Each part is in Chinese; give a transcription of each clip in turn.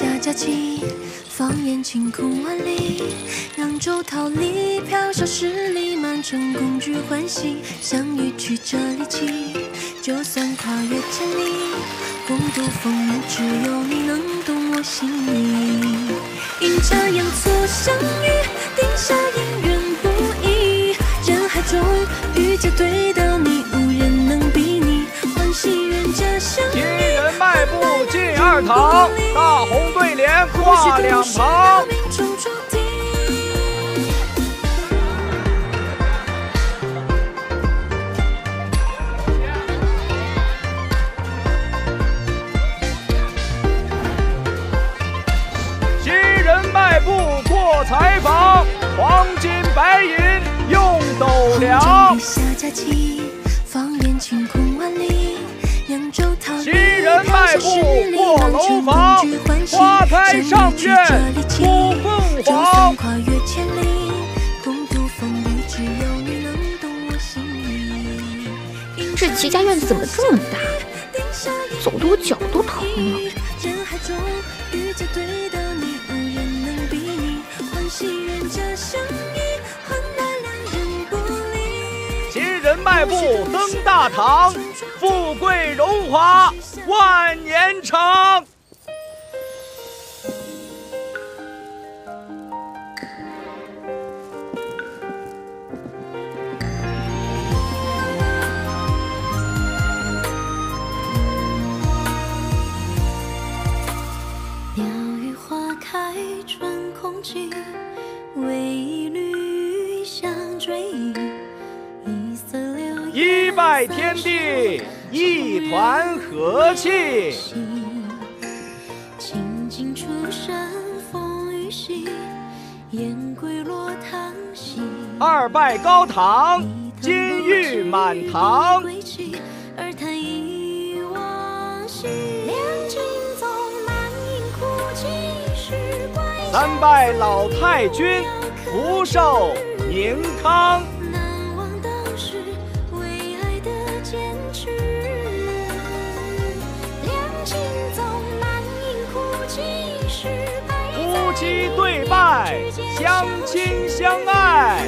下假期，放眼晴空万里，扬州桃李飘小十里，满城共聚欢喜，相遇曲折离奇，就算跨越千里，共度风雨，只有你能懂我心意。阴差阳错相遇，定下姻缘不易，人海中遇见对的你，无人能比拟，欢喜冤家相遇。几人迈步进二堂，大红对联挂两旁。几人迈步过采访，黄金白银用斗量。下假期，放眼晴空万里，扬州桃李几人迈步过楼房，花开上苑吐凤凰。跨越千里，共度风雨，只有你能懂我心意。这齐家院子怎么这么大？走得我脚都疼了。人海中遇见对的你，无人能比拟，欢喜冤家相遇，换来两人不离。几人迈步登大堂，富贵荣华万年长。鸟语花开春空气，为一缕香追忆，一色流一拜天地，一团和气。清净出身风雨息，燕归落堂西。二拜高堂，金玉满堂。而叹忆往昔，两情总难因哭泣，时怪三拜老太君，福寿宁康。难忘当时为爱的坚持，两情总难因哭泣，时败夫妻对拜，相亲相爱。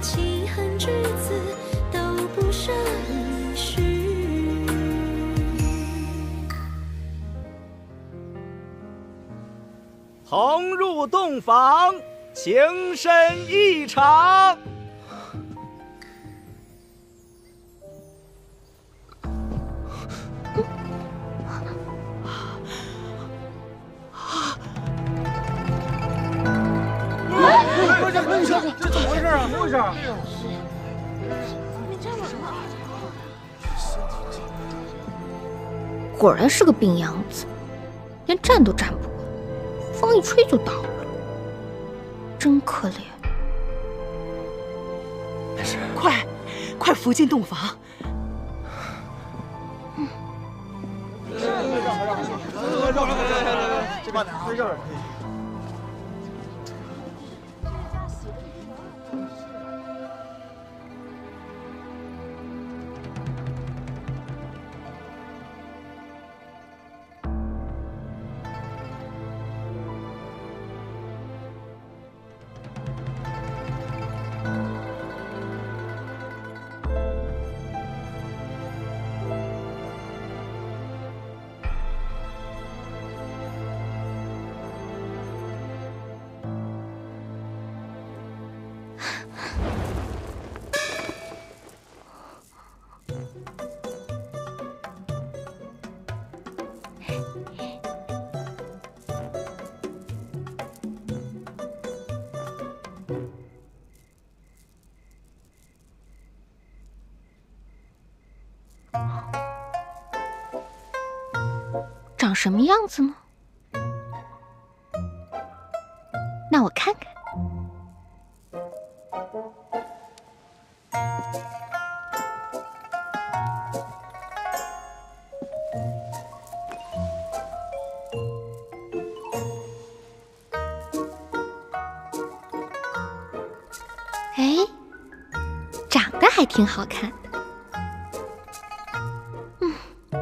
弃恨至此都不舍一世。同入洞房，情深意长。这怎么回事啊？怎么回事？果然是个病秧子，连站都站不稳，风一吹就倒了，真可怜。没事，快扶进洞房。这慢点啊，这儿。长什么样子呢？那我看看。哎，长得还挺好看的。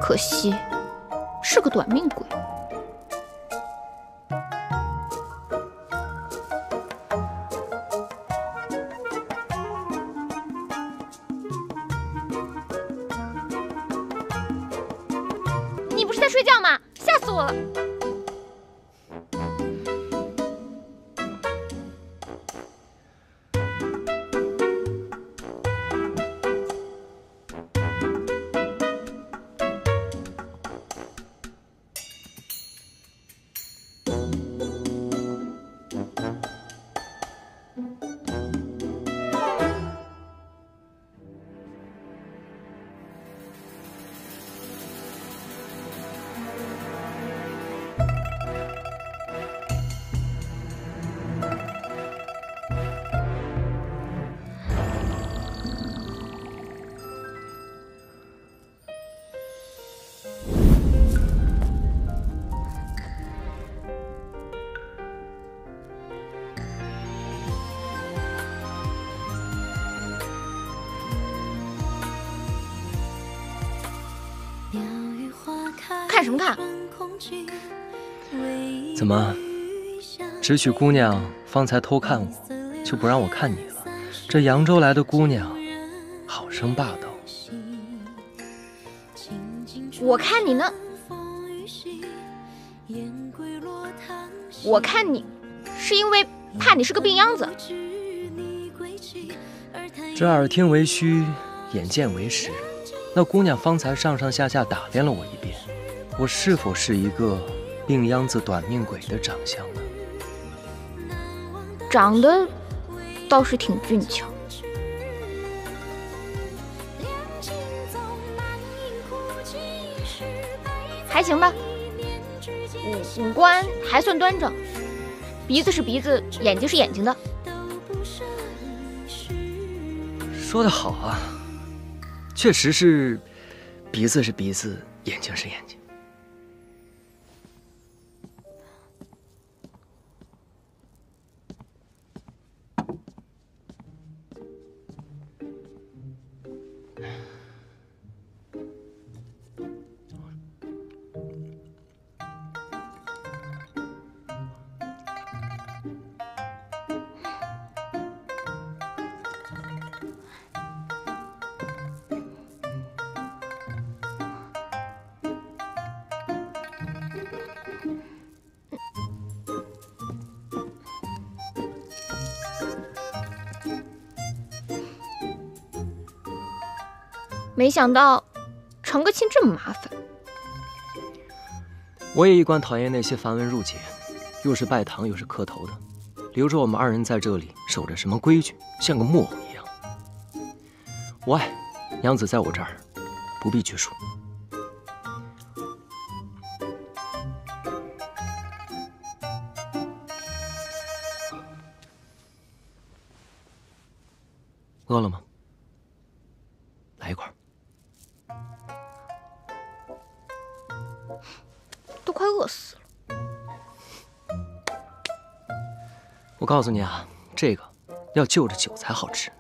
可惜是个短命鬼。在睡觉吗？吓死我了！看什么看？怎么，只许姑娘方才偷看我，就不让我看你了？这扬州来的姑娘，好生霸道。我看你呢，我看你是因为怕你是个病秧子。这耳听为虚，眼见为实。那姑娘方才上上下下打量了我一遍，我是否是一个病秧子短命鬼的长相呢？长得倒是挺俊俏。还行吧，五官还算端正，鼻子是鼻子，眼睛是眼睛的。说得好啊，确实是鼻子是鼻子，眼睛是眼睛。没想到成个亲这么麻烦。我也一贯讨厌那些繁文缛节，又是拜堂又是磕头的，留着我们二人在这里守着什么规矩，像个木偶一样。我爱娘子在我这儿，不必拘束。饿了吗？来一块。都快饿死了。我告诉你啊，这个要就着酒才好吃。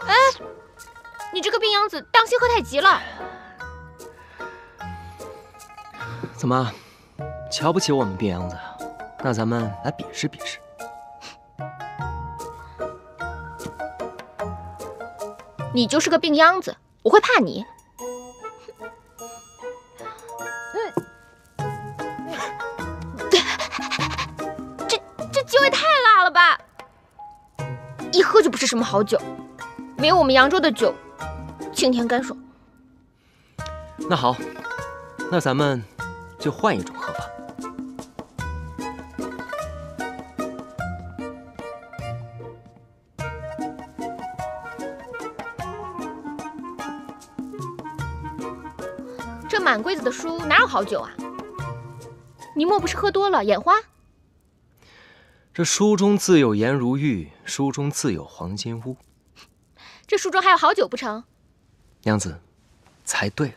哎，你这个病秧子，当心喝太急了。怎么，瞧不起我们病秧子啊？那咱们来比试比试。你就是个病秧子，我会怕你？这酒也太辣了吧！一喝就不是什么好酒，没有我们扬州的酒清甜干爽。那好，那咱们就换一种喝法。这满柜子的书哪有好酒啊？你莫不是喝多了眼花？这书中自有颜如玉，书中自有黄金屋。这书中还有好酒不成？娘子，猜对了。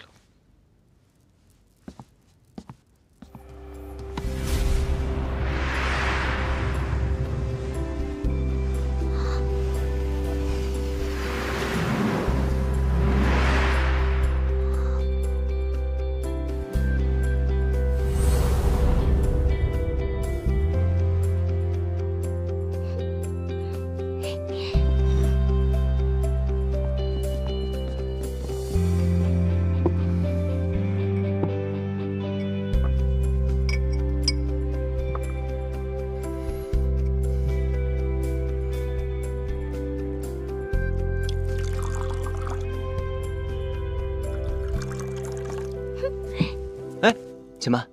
且慢，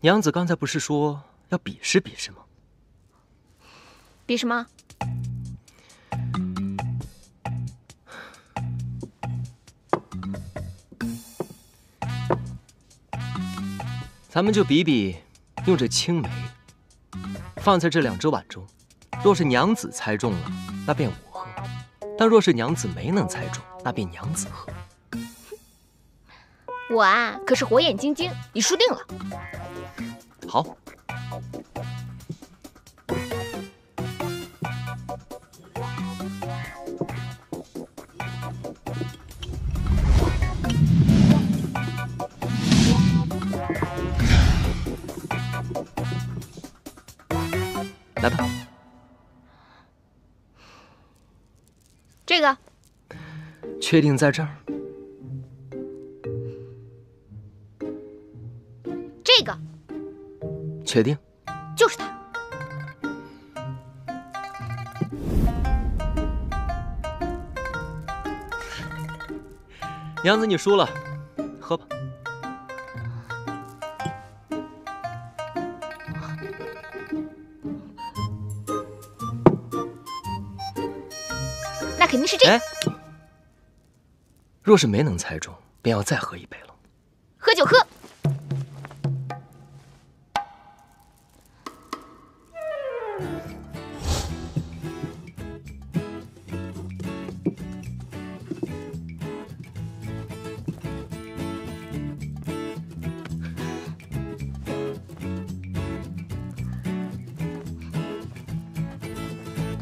娘子刚才不是说要比试比试吗？比什么？咱们就比比，用这青梅放在这2只碗中，若是娘子猜中了，那便我喝；但若是娘子没能猜中，那便娘子喝。我啊，可是火眼金睛，你输定了。好。来吧，这个确定在这儿？这个确定？就是它。娘子，你输了，喝吧。那肯定是这个。若是没能猜中，便要再喝一杯了。喝就喝。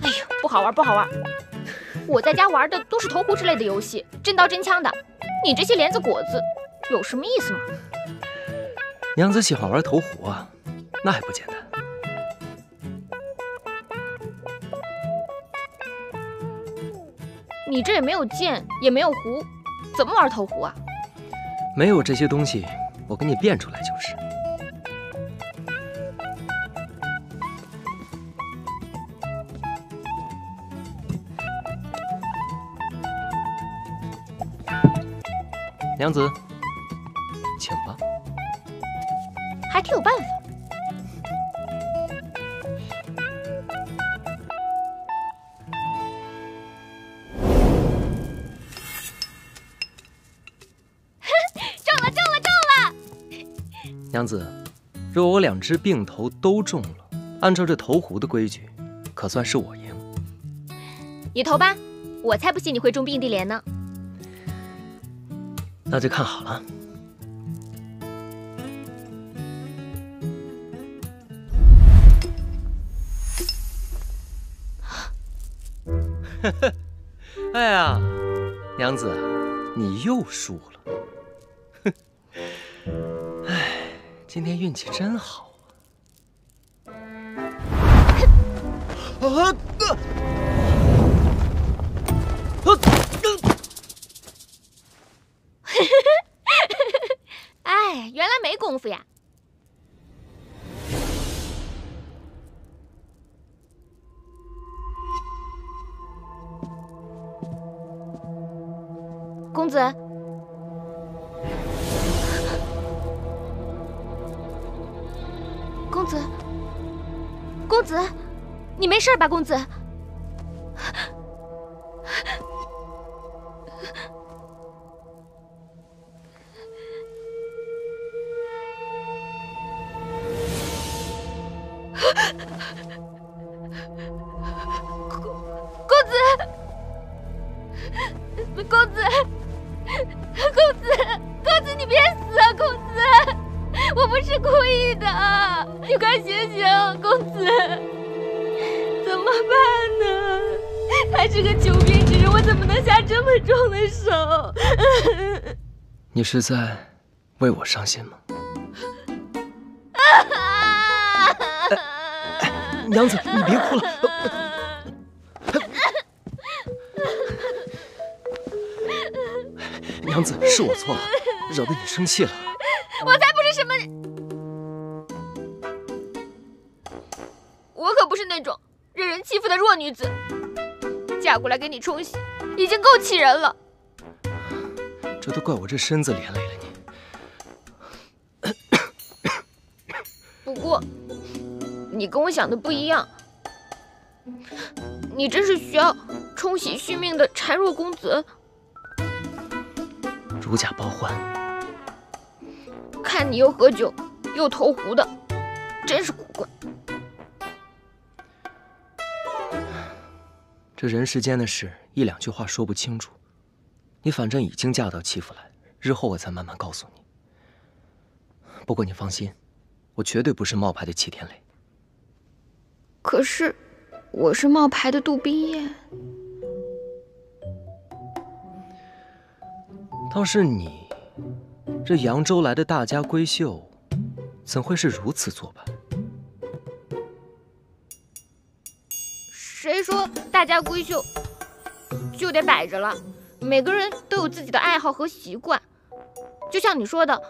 哎呦，不好玩，不好玩。我在家玩的都是投壶之类的游戏，真刀真枪的。你这些莲子果子，有什么意思吗？娘子喜欢玩投壶啊，那还不简单？你这也没有剑，也没有壶，怎么玩投壶啊？没有这些东西，我给你变出来就是。娘子，请吧。还挺有办法。中了，中了，中了！娘子，若我2只并头都中了，按照这投壶的规矩，可算是我赢。你投吧，我才不信你会中并蒂莲呢。那就看好了。哎呀，娘子，你又输了。哼，哎，今天运气真好啊！哎，原来没功夫呀！公子，公子，公子，你没事吧，公子？公子，你别死啊！公子，我不是故意的，你快醒醒，公子，怎么办呢？他是个穷兵之人，我怎么能下这么重的手？你是在为我伤心吗？娘子，你别哭了。娘子，是我错了，惹得你生气了。我才不是什么……我可不是那种任人欺负的弱女子，嫁过来给你冲洗，已经够气人了。这都怪我这身子连累了你。不过，你跟我想的不一样。你真是需要冲洗续命的孱弱公子。如假包换。看你又喝酒又投壶的，真是古怪。这人世间的事，一两句话说不清楚。你反正已经嫁到戚府来，日后我再慢慢告诉你。不过你放心，我绝对不是冒牌的齐天磊。可是，我是冒牌的杜冰叶。倒是你，这扬州来的大家闺秀，怎会是如此做派？谁说大家闺秀就得摆着了？每个人都有自己的爱好和习惯，就像你说的，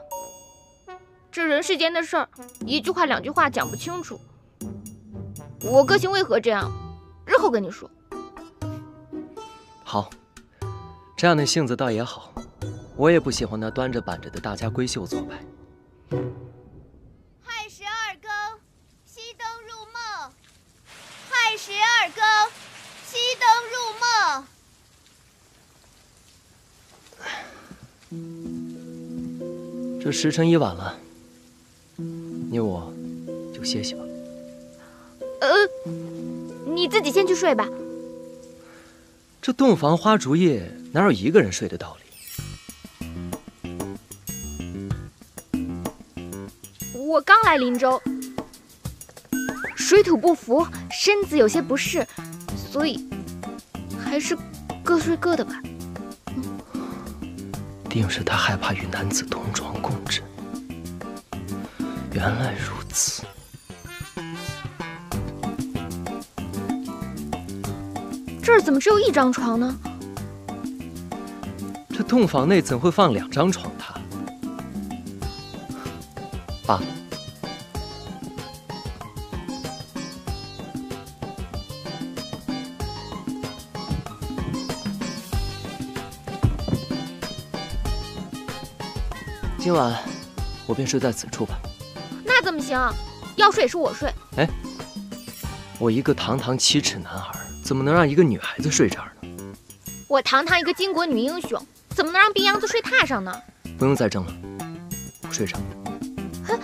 这人世间的事儿，一句话两句话讲不清楚。我个性为何这样？日后跟你说。好，这样的性子倒也好。我也不喜欢那端着板着的大家闺秀做派。亥时二更，熄灯入梦。亥时二更，熄灯入梦。这时辰已晚了，你我就歇息吧。你自己先去睡吧。这洞房花烛夜，哪有一个人睡的道理？我刚来林州，水土不服，身子有些不适，所以还是各睡各的吧。定是他害怕与男子同床共枕。原来如此。这儿怎么只有一张床呢？这洞房内怎会放2张床榻？罢了。今晚我便睡在此处吧。那怎么行？要睡也是我睡。哎，我一个堂堂7尺男孩，怎么能让一个女孩子睡这儿呢？我堂堂一个巾帼女英雄，怎么能让病秧子睡榻上呢？不用再争了，我睡着。哼！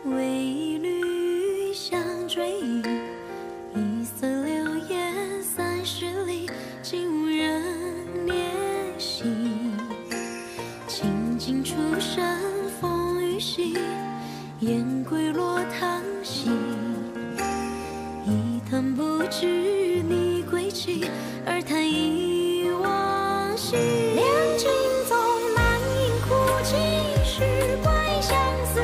为一缕香追忆，一色流烟30里，竟无人怜惜。清尽出身风雨息，燕归落汤溪。一叹不知你归期，而叹忆往昔。两情纵满盈哭泣，是怪相思。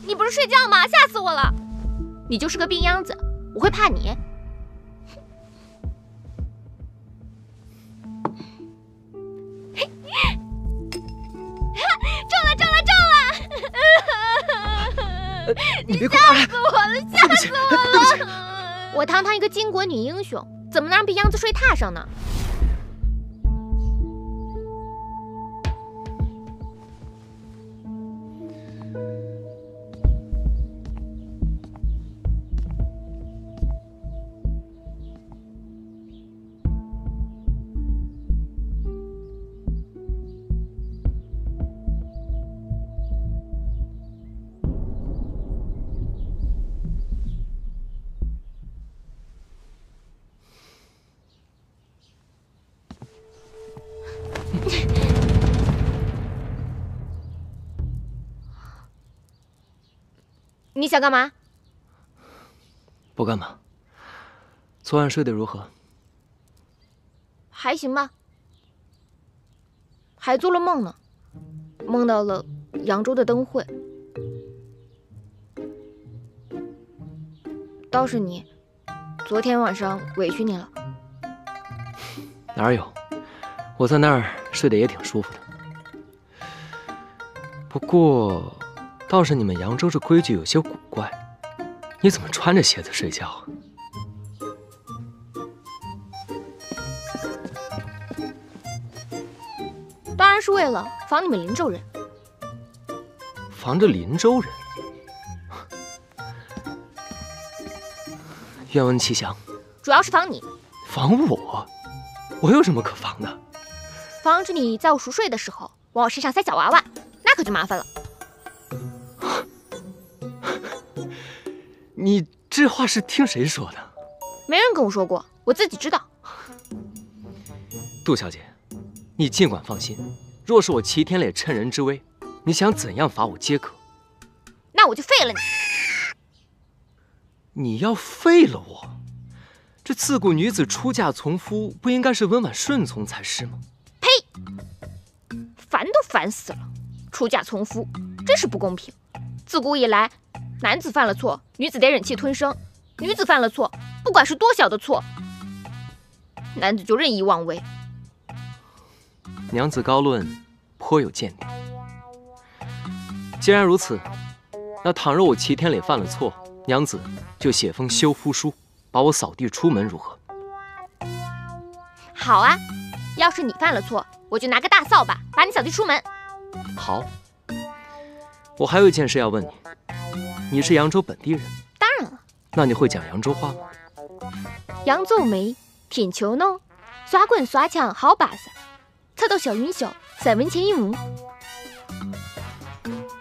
你不是睡觉吗？吓死我了！你就是个病秧子，我会怕你？你别吓死我了！吓死我了！我堂堂一个巾帼女英雄，怎么能让病秧子睡榻上呢？你想干嘛？不干嘛。昨晚睡得如何？还行吧。还做了梦呢，梦到了扬州的灯会。倒是你，昨天晚上委屈你了。哪有？我在那儿睡得也挺舒服的。不过，倒是你们扬州这规矩有些古怪，你怎么穿着鞋子睡觉啊？当然是为了防你们林州人。防着林州人？愿闻其详。主要是防你。防我？我有什么可防的？防止你在我熟睡的时候往我身上塞小娃娃，那可就麻烦了。你这话是听谁说的？没人跟我说过，我自己知道。杜小姐，你尽管放心，若是我齐天烈趁人之危，你想怎样罚我皆可。那我就废了你。你要废了我？这自古女子出嫁从夫，不应该是温婉顺从才是吗？呸！烦都烦死了，出嫁从夫，真是不公平。自古以来，男子犯了错，女子得忍气吞声；女子犯了错，不管是多小的错，男子就任意妄为。娘子高论颇有见地。既然如此，那倘若我齐天烈犯了错，娘子就写封休夫书，把我扫地出门，如何？好啊，要是你犯了错，我就拿个大扫把把你扫地出门。好。我还有一件事要问你，你是扬州本地人？当然了。那你会讲扬州话吗？扬州美，品球浓，耍棍耍枪好把式，吃到小云霄，3文钱1亩。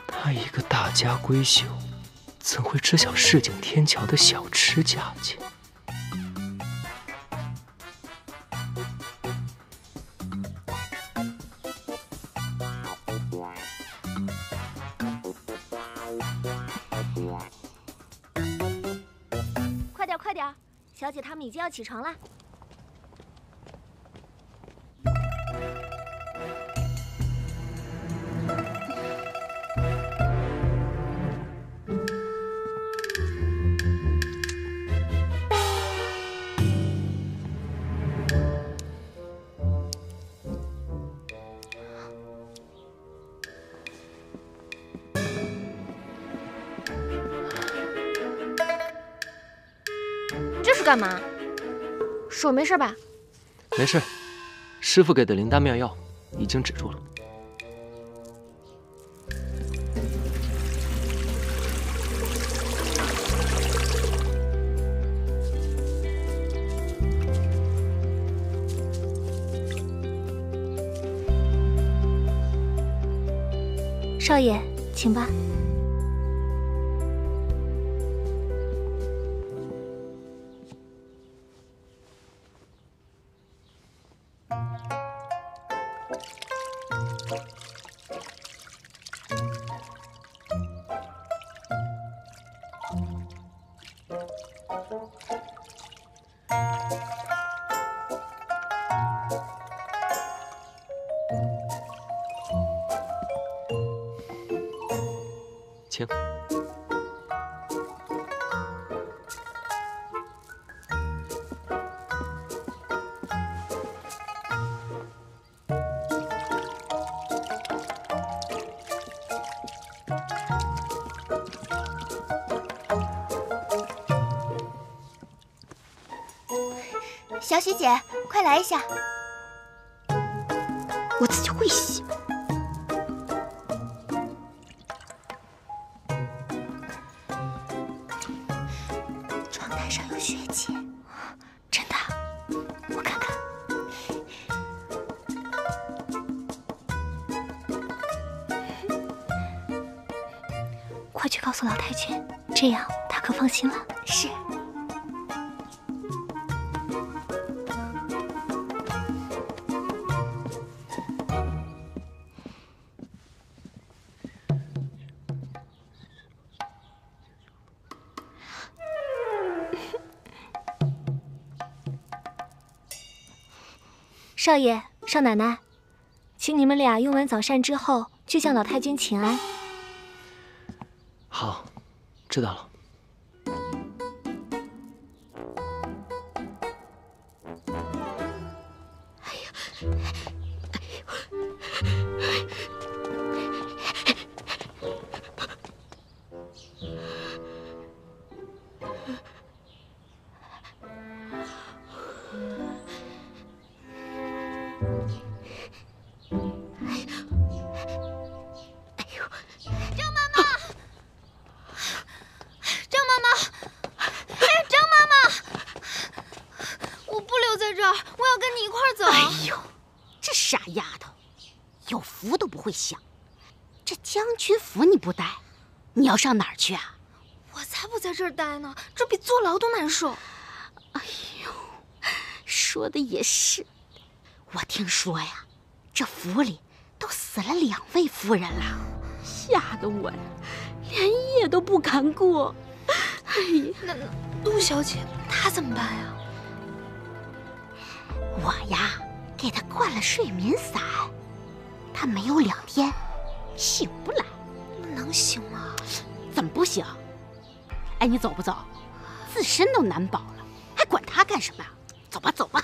他一个大家闺秀，怎会知晓市井天桥的小吃价钱？快点，小姐她们已经要起床了。这是干嘛？手没事吧？没事，师傅给的灵丹妙药已经止住了。少爷，请吧。请。小许姐，快来一下。我自己会洗。床单上有血迹，真的？我看看。快去告诉老太君，这样她可放心了。是。少爷、少奶奶，请你们俩用完早膳之后，去向老太君请安。好，知道了。想，这将军府你不待，你要上哪儿去啊？我才不在这儿待呢，这比坐牢都难受。哎呦，说的也是。我听说呀，这府里都死了2位夫人了，吓得我呀，连夜都不敢过。哎呀，那陆小姐她怎么办呀？我呀，给她灌了睡眠散，她没有2天醒不来。能行吗？怎么不行？哎，你走不走？自身都难保了，还管她干什么呀？走吧，走吧。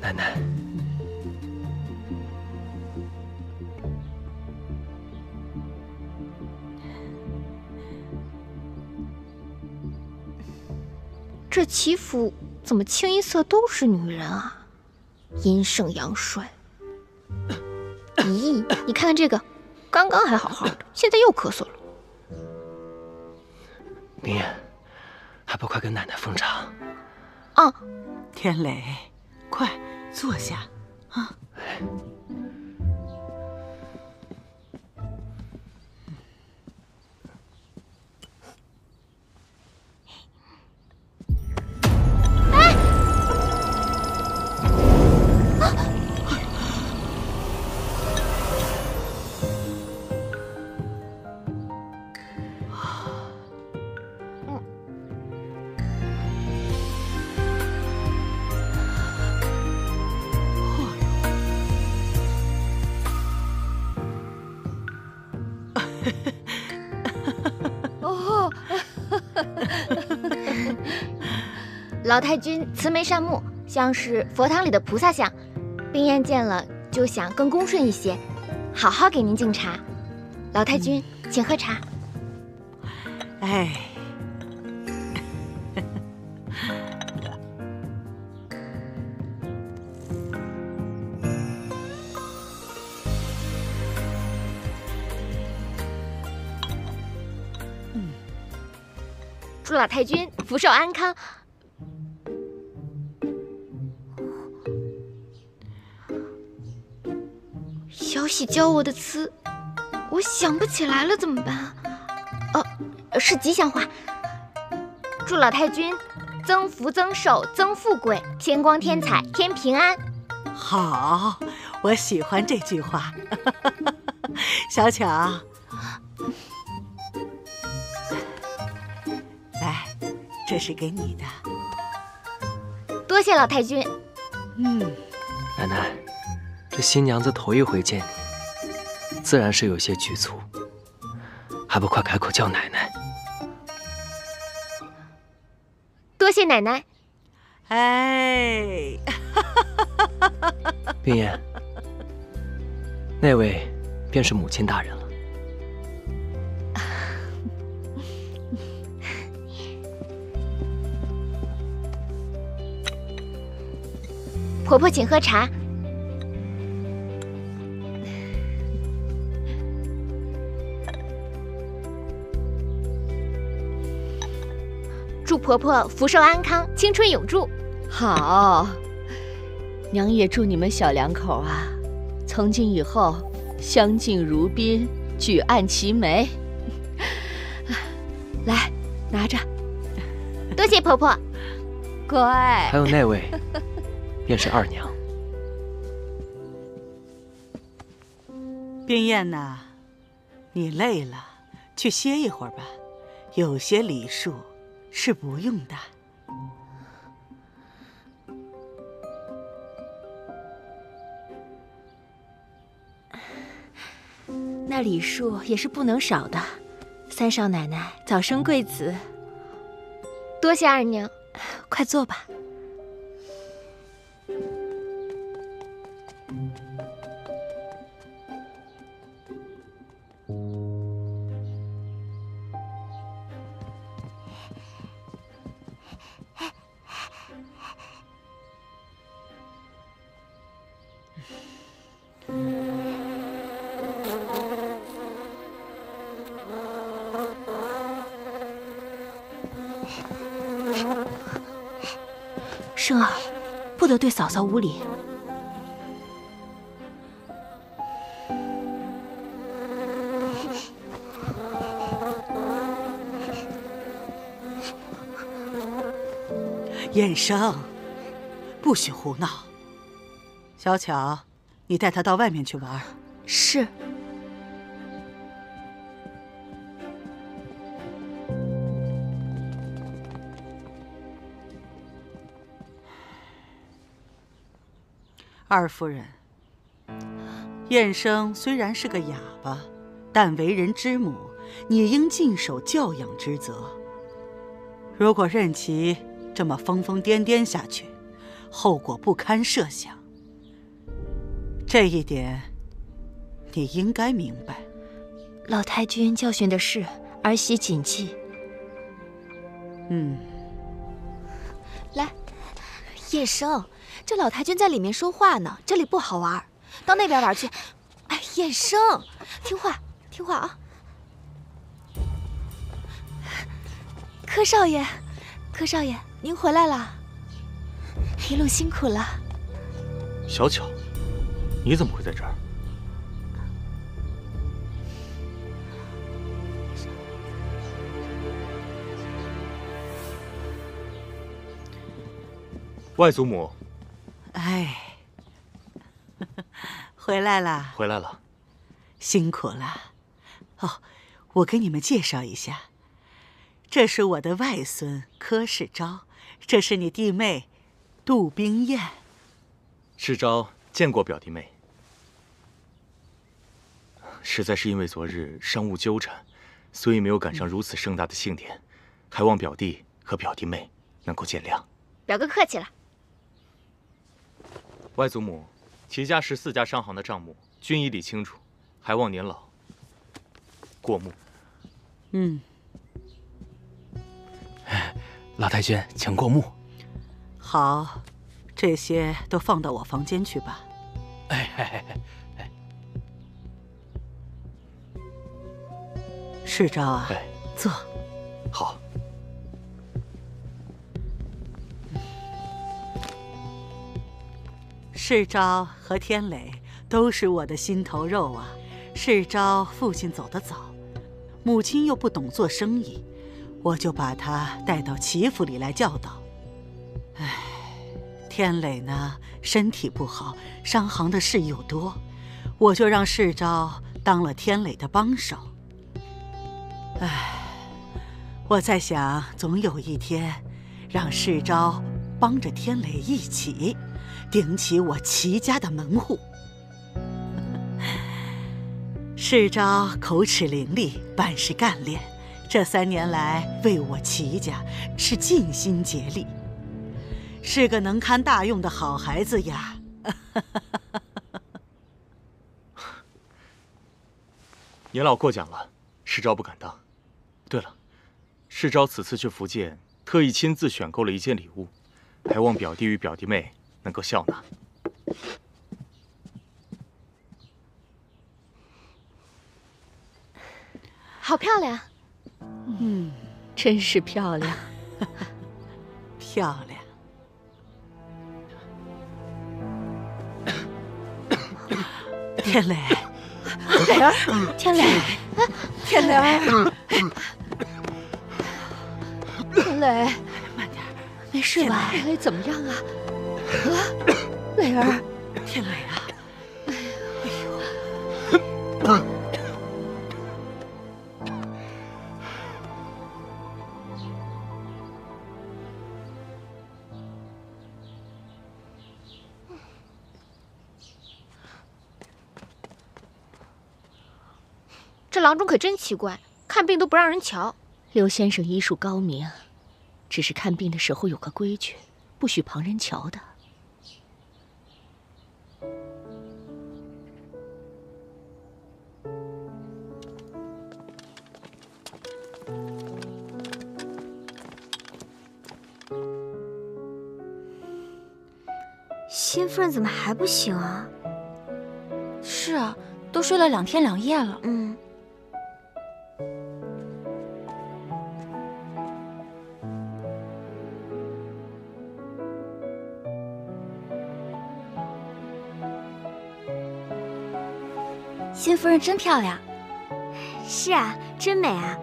奶奶，这齐府怎么清一色都是女人啊？阴盛阳衰。咦，你看看这个，刚刚还好好的，现在又咳嗽了。明艳，还不快跟奶奶奉茶？啊，天磊，快坐下啊！哦，老太君慈眉善目，像是佛堂里的菩萨像。冰燕见了就想更恭顺一些，好好给您敬茶。老太君，请喝茶。哎，祝老太君福寿安康。小喜教我的词，我想不起来了，怎么办？哦，是吉祥话。祝老太君增福增寿增富贵，天光天彩天平安。好，我喜欢这句话。小巧，来，这是给你的。多谢老太君。奶奶，这新娘子头一回见你，自然是有些局促，还不快开口叫奶奶？多谢奶奶。哎，冰燕，那位便是母亲大人了。婆婆，请喝茶。祝婆婆福寿安康，青春永驻。好，娘也祝你们小两口啊，从今以后相敬如宾，举案齐眉。来，拿着。多谢婆婆。乖。还有那位，便是二娘。冰燕呐，你累了，去歇一会儿吧。有些礼数是不用的。那礼数也是不能少的。三少奶奶早生贵子。多谢二娘。快坐吧。生儿，不得对嫂嫂无礼。燕生，不许胡闹。小巧，你带他到外面去玩。是。二夫人，燕生虽然是个哑巴，但为人之母，你应尽守教养之责。如果任其这么疯疯癫癫下去，后果不堪设想。这一点，你应该明白。老太君教训的是，儿媳谨记。来，燕生，这老太君在里面说话呢，这里不好玩，到那边玩去。哎，燕生，听话，听话啊！柯少爷，柯少爷，您回来了，一路辛苦了。小巧，你怎么会在这儿？外祖母，哎，回来了，回来了，辛苦了。哦，我给你们介绍一下，这是我的外孙柯世昭，这是你弟妹杜冰燕。世昭见过表弟妹，实在是因为昨日商务纠缠，所以没有赶上如此盛大的庆典，还望表弟和表弟妹能够见谅。表哥客气了。外祖母，齐家14家商行的账目均已理清楚，还望年老过目。老太君，请过目。好，这些都放到我房间去吧。世昭啊，坐。好。世昭和天磊都是我的心头肉啊。世昭父亲走得早，母亲又不懂做生意，我就把他带到齐府里来教导。唉，天磊呢，身体不好，商行的事又多，我就让世昭当了天磊的帮手。唉，我在想，总有一天，让世昭帮着天磊一起顶起我齐家的门户。世昭口齿伶俐，办事干练，这3年来为我齐家是尽心竭力，是个能堪大用的好孩子呀。年老过奖了，世昭不敢当。对了，世昭此次去福建，特意亲自选购了一件礼物，还望表弟与表弟妹能够笑纳。好漂亮。真是漂亮。漂亮。天磊，磊儿，天磊，天磊，天磊，没事吧？天磊怎么样啊？啊，磊儿，天磊啊！这郎中可真奇怪，看病都不让人瞧。刘先生医术高明，只是看病的时候有个规矩，不许旁人瞧的。新夫人怎么还不醒啊？是啊，都睡了2天2夜了。新夫人真漂亮。是啊，真美啊。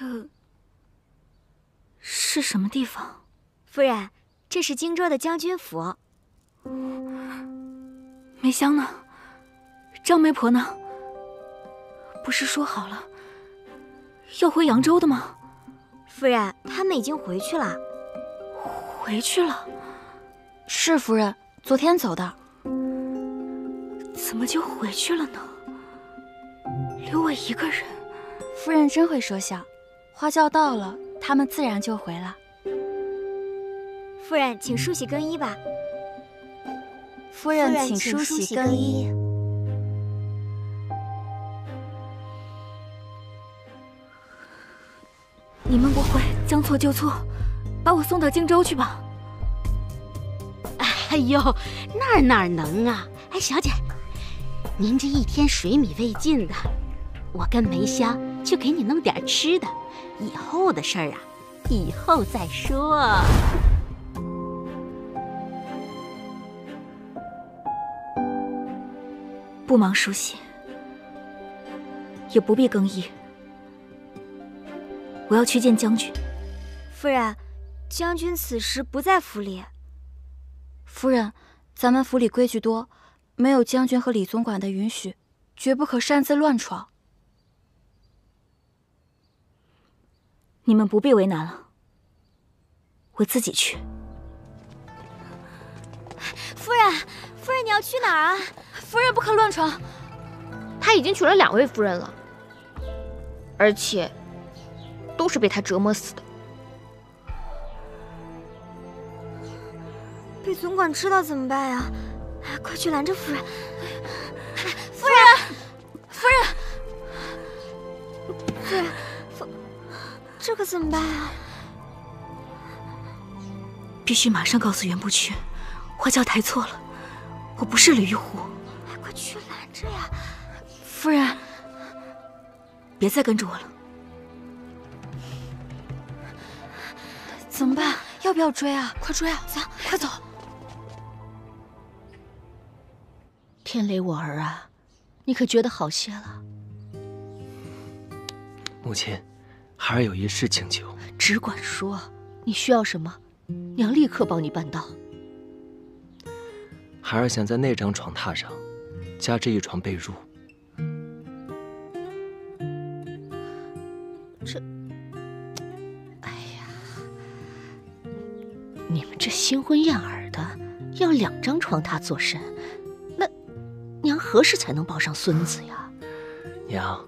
这是什么地方？夫人，这是荆州的将军府。梅香呢？张媒婆呢？不是说好了要回扬州的吗？夫人，他们已经回去了。回去了？是夫人，昨天走的。怎么就回去了呢？留我一个人。夫人真会说笑，花轿到了，他们自然就回了。夫人，请梳洗更衣吧。夫人，请梳洗更衣。你们不会将错就错，把我送到荆州去吧？哎呦，哪能啊！哎，小姐，您这一天水米未进的，我跟梅香就给你弄点吃的，以后的事儿啊，以后再说。不忙梳洗，也不必更衣。我要去见将军。夫人，将军此时不在府里。夫人，咱们府里规矩多，没有将军和李总管的允许，绝不可擅自乱闯。你们不必为难了，我自己去。夫人，夫人，你要去哪儿啊？夫人不可乱闯。他已经娶了2位夫人了，而且都是被他折磨死的。被总管知道怎么办呀？快去拦着夫人！夫人，夫人，这可怎么办啊？必须马上告诉袁不屈，花轿抬错了，我不是李玉虎。快去拦着呀！夫人，别再跟着我了。怎么办？要不要追啊？快追啊！走，快走！天雷，我儿啊，你可觉得好些了？母亲，孩儿有一事请求。只管说，你需要什么，娘立刻帮你办到。孩儿想在那张床榻上加置一床被褥。你们这新婚燕尔的，要2张床榻做甚？那娘何时才能抱上孙子呀？娘，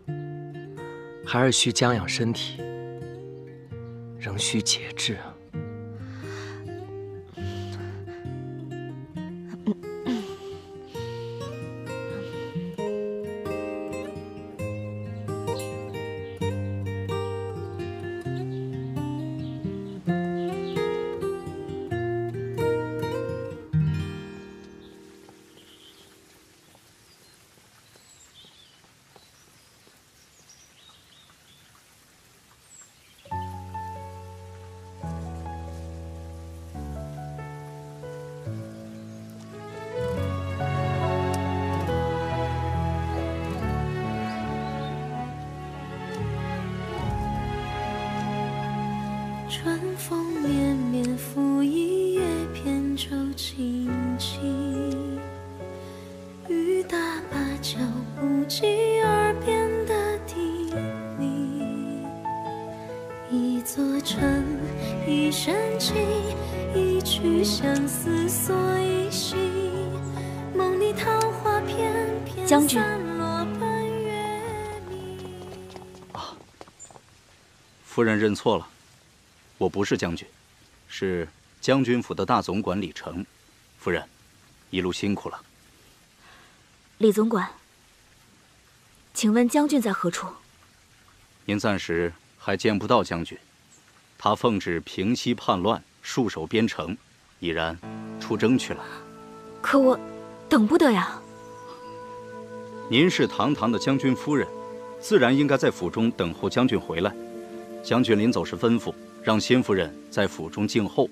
孩儿需将养身体，仍需节制啊。春风绵绵，拂一叶扁舟轻轻。雨打芭蕉，不及耳边的低鸣。一座城，一深情，一曲相思锁一心。梦里桃花片片将军，夫人认错了，我不是将军，是将军府的大总管李成。夫人，一路辛苦了。李总管，请问将军在何处？您暂时还见不到将军，他奉旨平息叛乱，戍守边城，已然出征去了。可我等不得呀。您是堂堂的将军夫人，自然应该在府中等候将军回来。将军临走时吩咐，让新夫人在府中静候，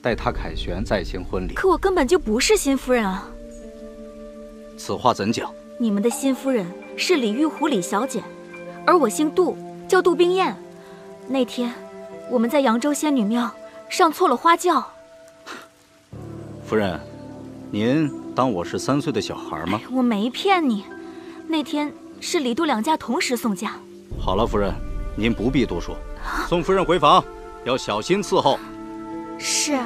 待他凯旋再行婚礼。可我根本就不是新夫人啊！此话怎讲？你们的新夫人是李玉湖李小姐，而我姓杜，叫杜冰燕。那天我们在扬州仙女庙上错了花轿。夫人，您当我是3岁的小孩吗？我没骗你，那天是李杜两家同时送嫁。好了，夫人，您不必多说，送夫人回房，要小心伺候。是。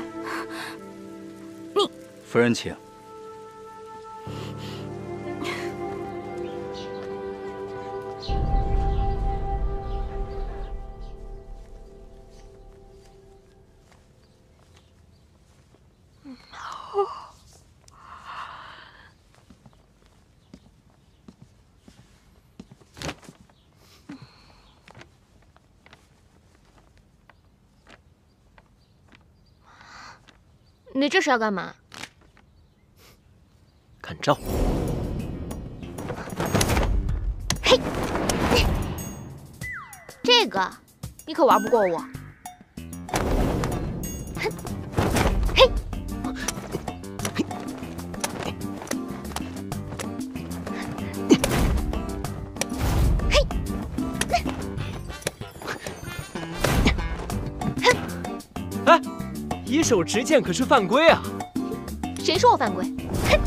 你，夫人请。你这是要干嘛？看招！嘿，这个你可玩不过我。哼，嘿，哎，以手持剑可是犯规啊！谁说我犯规？哼！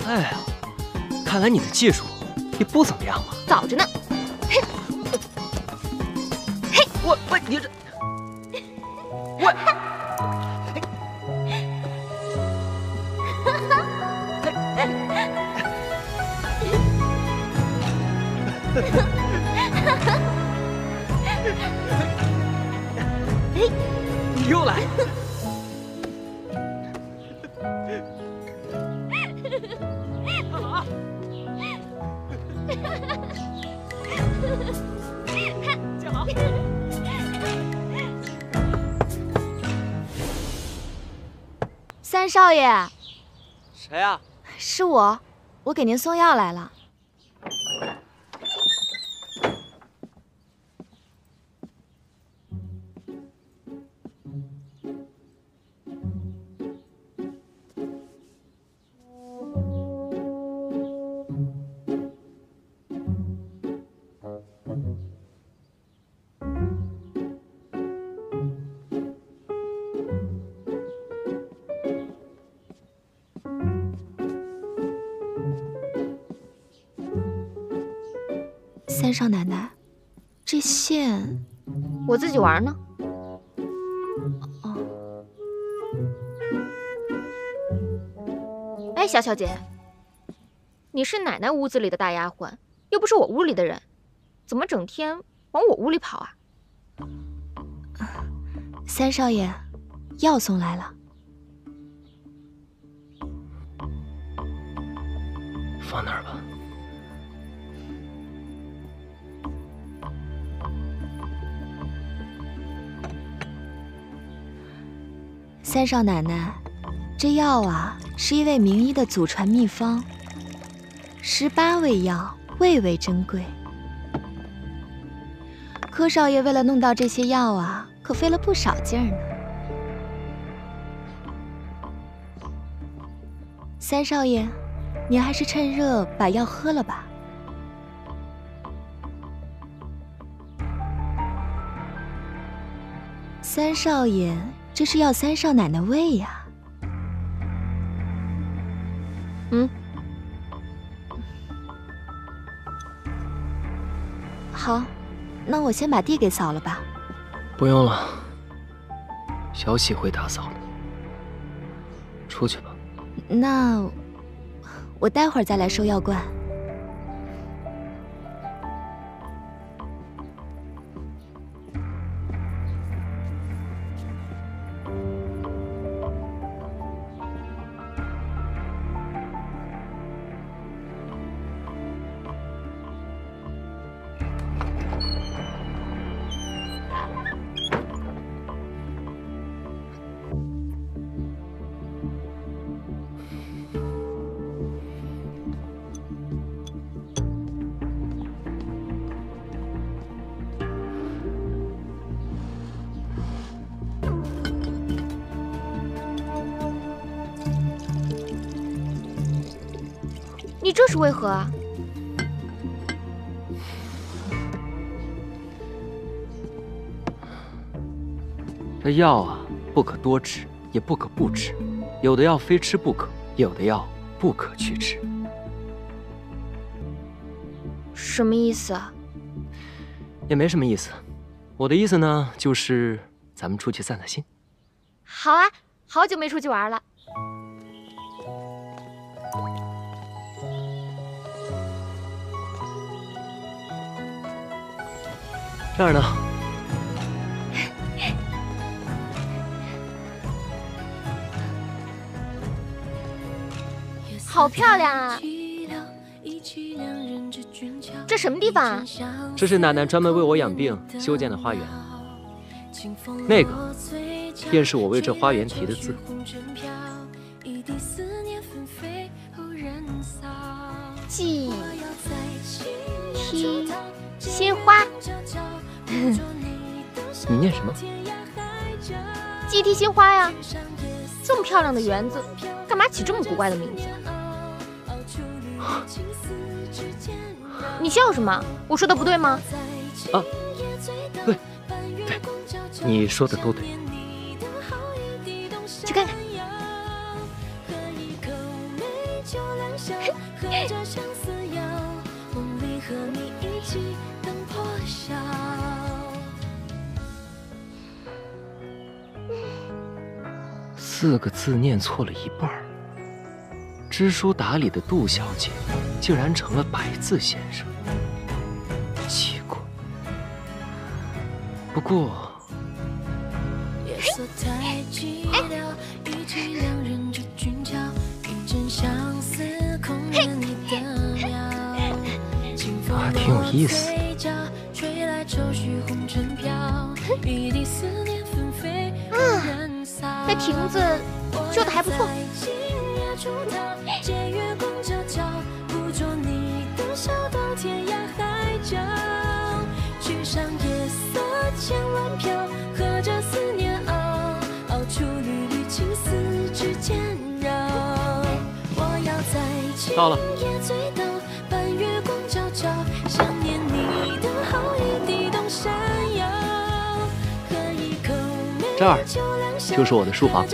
哎呀，看来你的技术也不怎么样嘛。早着呢。嘿，嘿，你这，我。你又来！干嘛？建好。三少爷。谁啊？是我，我给您送药来了。三少奶奶，这线我自己玩呢。哦。哎，小姐，你是奶奶屋子里的大丫鬟，又不是我屋里的人，怎么整天往我屋里跑啊？三少爷，药送来了。放那儿吧。三少奶奶，这药啊，是一位名医的祖传秘方，18味药，味味珍贵。柯少爷为了弄到这些药啊，可费了不少劲儿呢。三少爷，您还是趁热把药喝了吧。三少爷，这是要三少奶奶喂呀。好，那我先把地给扫了吧。不用了，小喜会打扫的。出去吧。那我待会儿再来收药罐。你这是为何啊？这药啊，不可多吃，也不可不吃，有的药非吃不可，有的药不可去吃。什么意思啊？也没什么意思，我的意思呢，就是咱们出去散散心。好啊，好久没出去玩了。这儿呢。好漂亮啊！这什么地方啊？这是奶奶专门为我养病修建的花园。那个，便是我为这花园题的字。季梯新花。你念什么？季梯新花呀！这么漂亮的园子，干嘛起这么古怪的名字？你笑什么？我说的不对吗？啊，对，你说的都对。去看看。4个字念错了一半儿，知书达理的杜小姐竟然成了白字先生，奇怪。不过，啊，挺有意思。这亭子修的还不错。到了。这儿就是我的书房。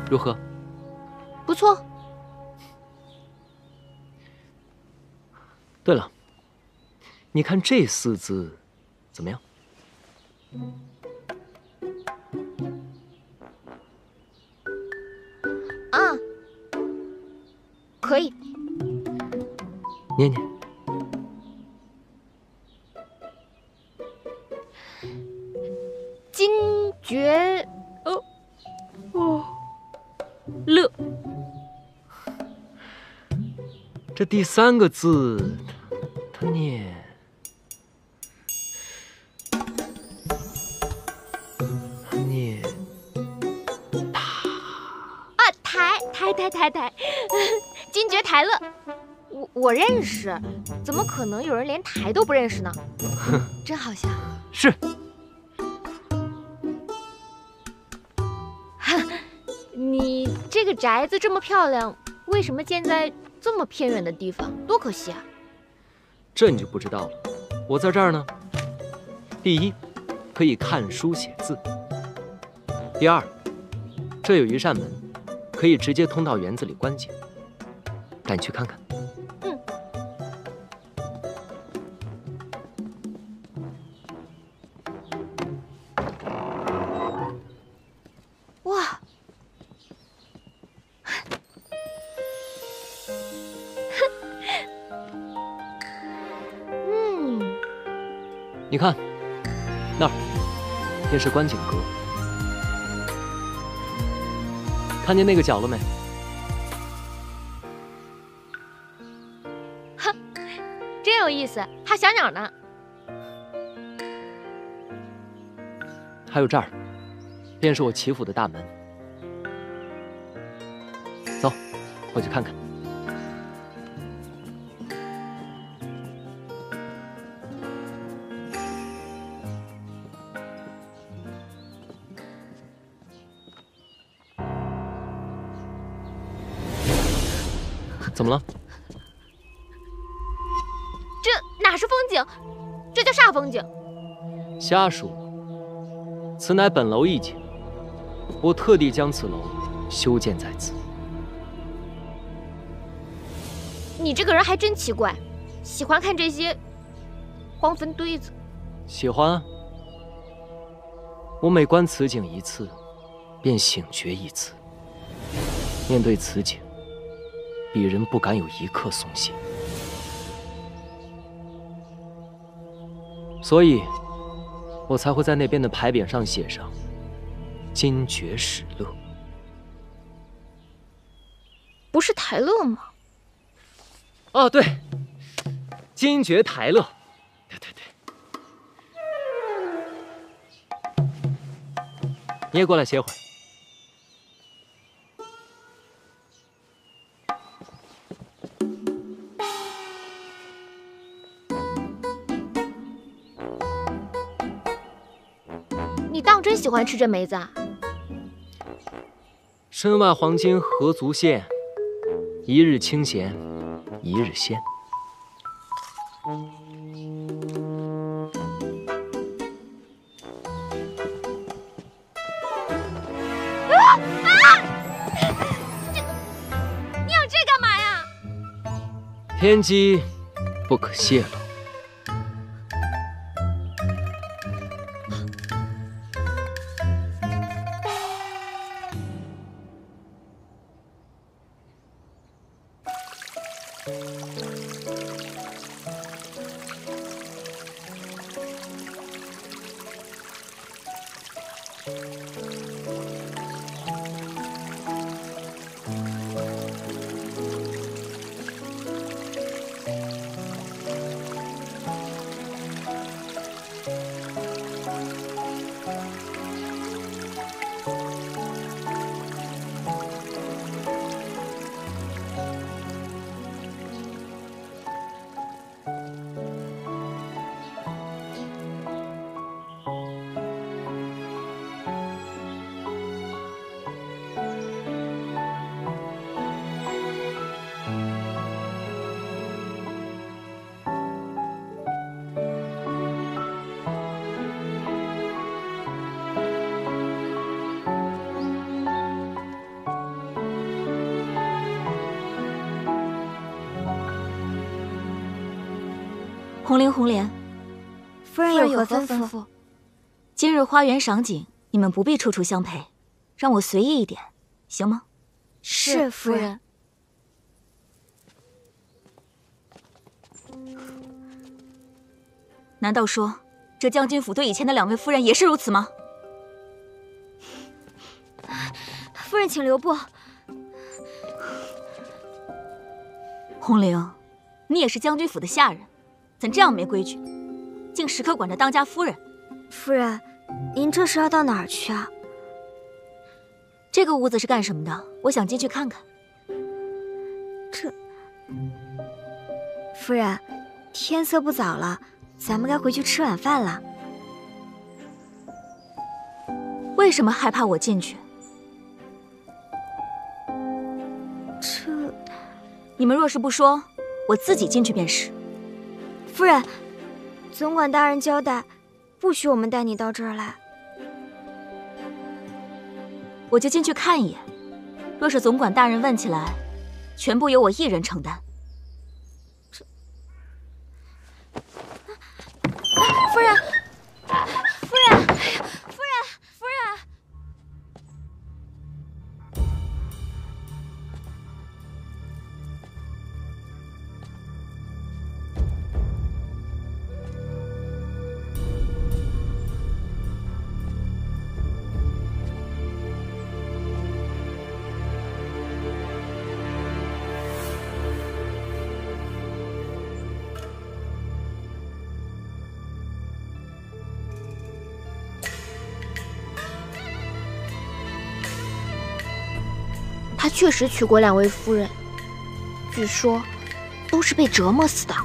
如何？不错。对了，你看这4字怎么样？啊，可以。念念。金爵乐。这第3个字，它念台，金爵台乐，我认识，怎么可能有人连台都不认识呢？真好笑。是，宅子这么漂亮，为什么建在这么偏远的地方？多可惜啊！这你就不知道了。我在这儿呢。第一，可以看书写字；第二，这有一扇门，可以直接通到园子里观景。带你去看看。嗯。哇！你看，那儿便是观景阁。看见那个角了没？哈，真有意思，还小鸟呢。还有这儿，便是我齐府的大门。走，过去看看。怎么了？这哪是风景，这叫煞风景。瞎说，此乃本楼一景，我特地将此楼修建在此。你这个人还真奇怪，喜欢看这些荒坟堆子。喜欢啊！我每观此景一次，便醒觉一次。面对此景，鄙人不敢有一刻松懈，所以，我才会在那边的牌匾上写上“金爵始乐”。不是台乐吗？哦，对，金爵台乐。对。你也过来歇会儿。你当真喜欢吃这梅子啊？身外黄金何足羡，一日清闲一日鲜。你有这干嘛呀？天机不可泄露。红绫红莲，夫人有何吩咐？今日花园赏景，你们不必处处相陪，让我随意一点，行吗？是夫人。难道说这将军府对以前的2位夫人也是如此吗？夫人请留步。红绫，你也是将军府的下人，怎这样没规矩，竟时刻管着当家夫人？夫人，您这是要到哪儿去啊？这个屋子是干什么的？我想进去看看。夫人，天色不早了，咱们该回去吃晚饭了。为什么害怕我进去？你们若是不说，我自己进去便是。夫人，总管大人交代，不许我们带你到这儿来。我就进去看一眼。若是总管大人问起来，全部由我一人承担。夫人，夫人，夫人，夫人。他确实娶过2位夫人，据说都是被折磨死的。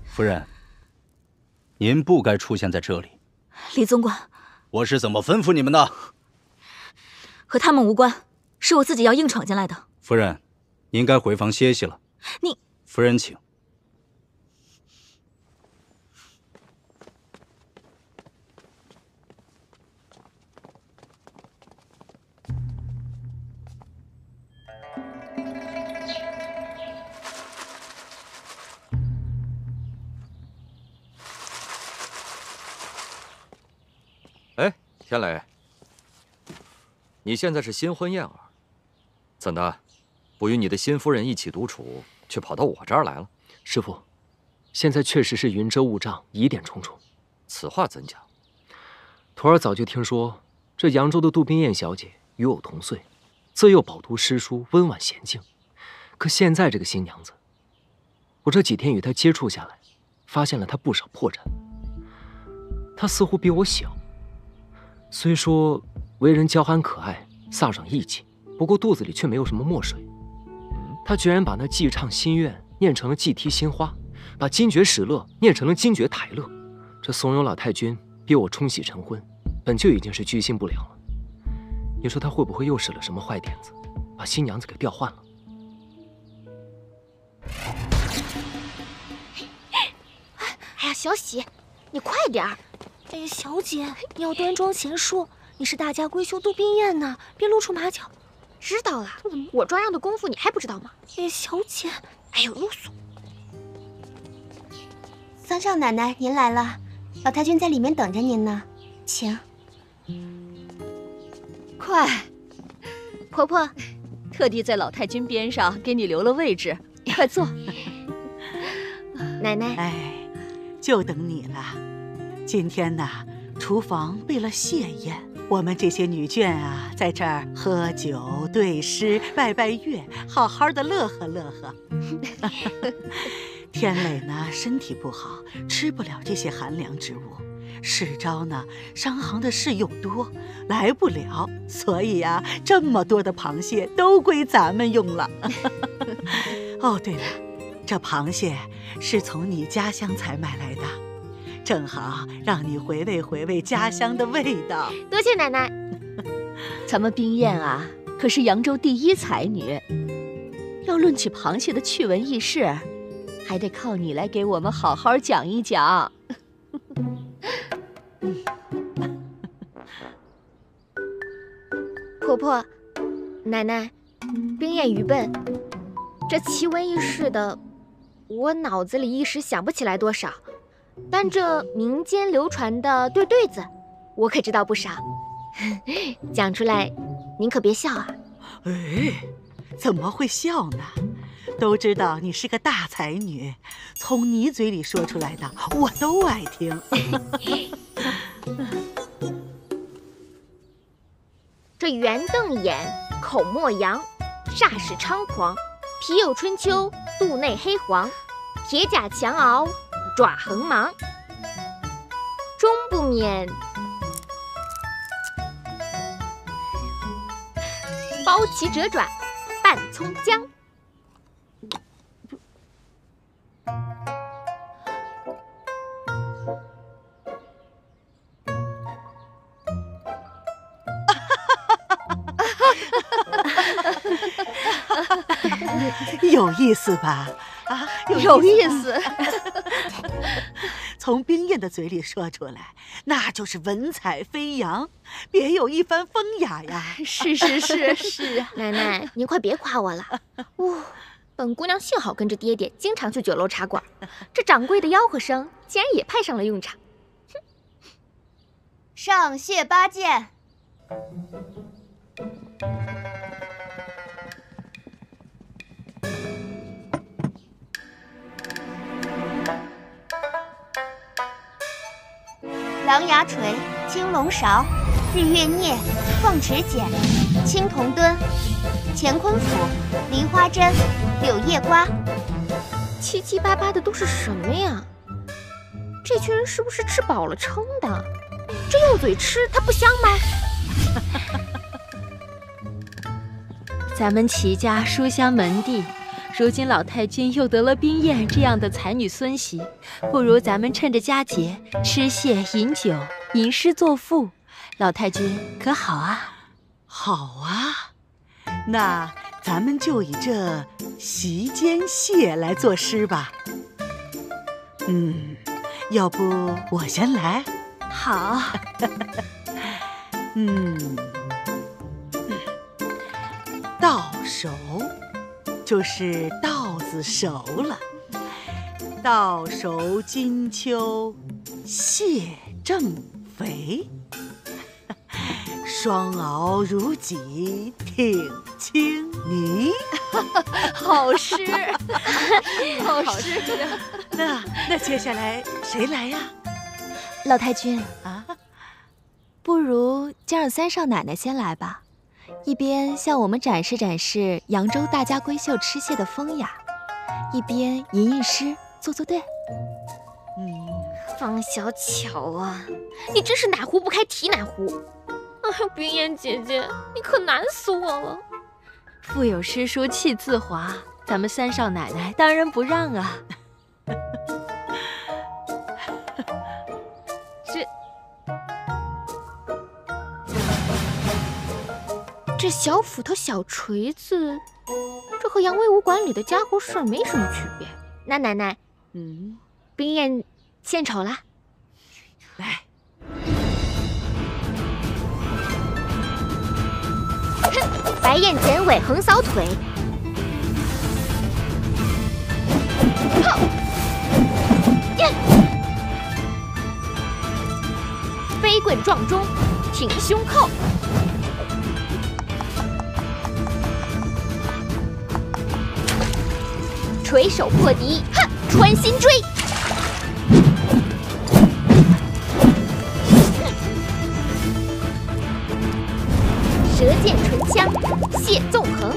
夫人，您不该出现在这里。李总管。我是怎么吩咐你们的？和他们无关，是我自己要硬闯进来的。夫人，您该回房歇息了。你，夫人请。哎，天磊，你现在是新婚燕尔，怎的，不与你的新夫人一起独处，却跑到我这儿来了？师父，现在确实是云遮雾障，疑点重重。此话怎讲？徒儿早就听说，这扬州的杜冰雁小姐与我同岁，自幼饱读诗书，温婉娴静。可现在这个新娘子，我这几天与她接触下来，发现了她不少破绽。她似乎比我小。虽说为人娇憨可爱，飒爽义气，不过肚子里却没有什么墨水。他居然把那寄唱心愿念成了寄啼心花，把金爵使乐念成了金爵台乐。这怂恿老太君逼我冲喜成婚，本就已经是居心不良了。你说他会不会又使了什么坏点子，把新娘子给调换了？哎呀，小喜，你快点儿！哎呀，小姐，你要端庄贤淑，你是大家闺秀杜冰雁呢，别露出马脚。知道了，我装样的功夫你还不知道吗？哎，小姐，哎呦，啰嗦！桑少奶奶，您来了，老太君在里面等着您呢，请。快，婆婆，特地在老太君边上给你留了位置，快坐。奶奶，哎，就等你了。今天呢，厨房备了谢宴，我们这些女眷啊，在这儿喝酒、对诗、拜拜月，好好的乐呵乐呵。天磊呢，身体不好，吃不了这些寒凉之物。世昭呢，商行的事又多，来不了，所以啊，这么多的螃蟹都归咱们用了。哦，对了，这螃蟹是从你家乡才买来的。正好让你回味回味家乡的味道。多谢奶奶。咱们冰雁啊，可是扬州第一才女，要论起螃蟹的趣闻轶事，还得靠你来给我们好好讲一讲。婆婆，奶奶，冰雁愚笨，这奇闻异事的，我脑子里一时想不起来多少。但这民间流传的对子，我可知道不少。讲出来，您可别笑啊！哎，怎么会笑呢？都知道你是个大才女，从你嘴里说出来的，我都爱听。这圆瞪眼，口莫扬，煞是猖狂，皮有春秋，肚内黑黄，铁甲强熬。爪横芒，终不免包起折爪，拌葱姜。有意思吧？啊，有意思。从冰燕的嘴里说出来，那就是文采飞扬，别有一番风雅呀。是啊。奶奶，您快别夸我了。本姑娘幸好跟着爹爹经常去酒楼茶馆，这掌柜的吆喝声竟然也派上了用场。上谢八剑。狼牙锤、青龙勺、日月镊、凤池剪、青铜墩、乾坤斧、梨花针、柳叶瓜，七七八八的都是什么呀？这群人是不是吃饱了撑的？这用嘴吃它不香吗？咱们齐家书香门第，如今老太君又得了冰燕这样的才女孙媳，不如咱们趁着佳节吃蟹饮酒，吟诗作赋，老太君可好啊？好啊，那咱们就以这席间蟹来作诗吧。要不我先来？好。到手就是稻子熟了，稻熟金秋蟹正肥，双螯如鲫挺清泥。好诗，好诗。那接下来谁来呀？老太君啊，不如就让三少奶奶先来吧，一边向我们展示展示扬州大家闺秀吃蟹的风雅，一边吟吟诗，做做对。方小巧啊，你真是哪壶不开提哪壶。冰燕姐姐，你可难死我了。腹有诗书气自华，咱们三少奶奶当仁不让啊。这小斧头小锤子，这和杨威武馆里的家伙事儿没什么区别。那奶奶，冰燕献丑了。来，哼，白燕剪尾横扫腿，炮，飞棍撞中，挺胸扣。垂手破敌，哼，穿心追。舌剑唇枪，蟹纵横。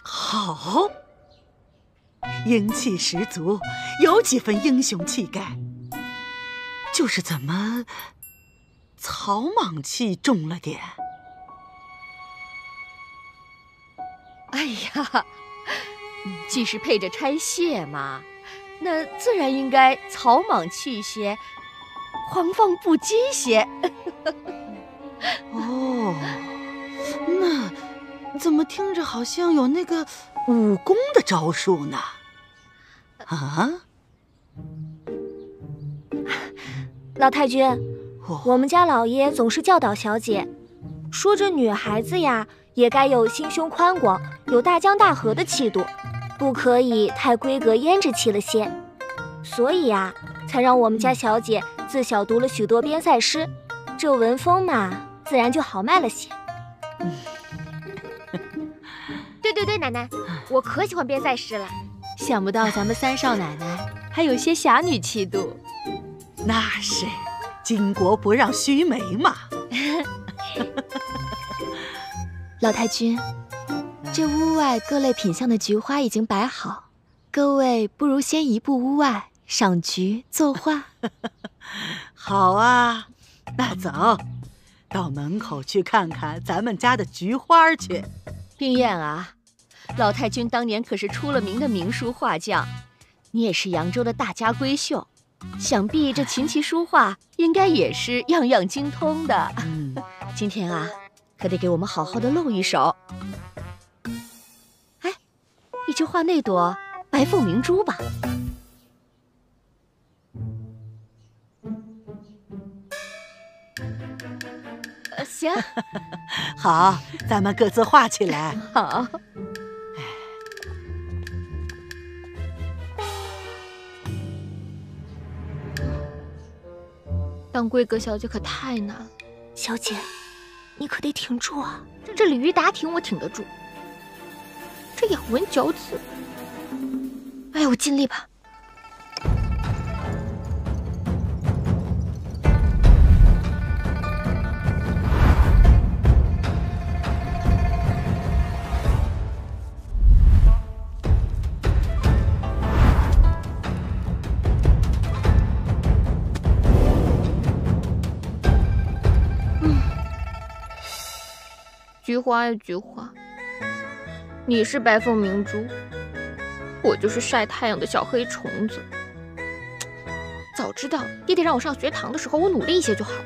好。英气十足，有几分英雄气概，就是怎么草莽气重了点。哎呀，既是配着拆蟹嘛，那自然应该草莽气些，狂放不羁些。哦，那怎么听着好像有那个武功的招数呢？啊，老太君，我们家老爷总是教导小姐，说这女孩子呀，也该有心胸宽广，有大江大河的气度，不可以太闺阁胭脂气了些。所以啊，才让我们家小姐自小读了许多边塞诗，这文风嘛，自然就好卖了些。对，奶奶，我可喜欢边塞诗了。想不到咱们三少奶奶还有些侠女气度。那是，巾帼不让须眉嘛。老太君，这屋外各类品相的菊花已经摆好，各位不如先移步屋外赏菊作画。好啊，那走，到门口去看看咱们家的菊花去。冰燕啊，老太君当年可是出了名的名书画匠，你也是扬州的大家闺秀，想必这琴棋书画应该也是样样精通的。今天啊，可得给我们好好的露一手。哎，你就画那朵白凤鸣珠吧。行。好，咱们各自画起来。好。当闺阁小姐可太难了，小姐，你可得挺住啊！这鲤鱼打挺我挺得住，这咬文嚼字，哎，我尽力吧。菊花呀菊花，你是白凤鸣珠，我就是晒太阳的小黑虫子。早知道爹爹让我上学堂的时候，我努力一些就好了。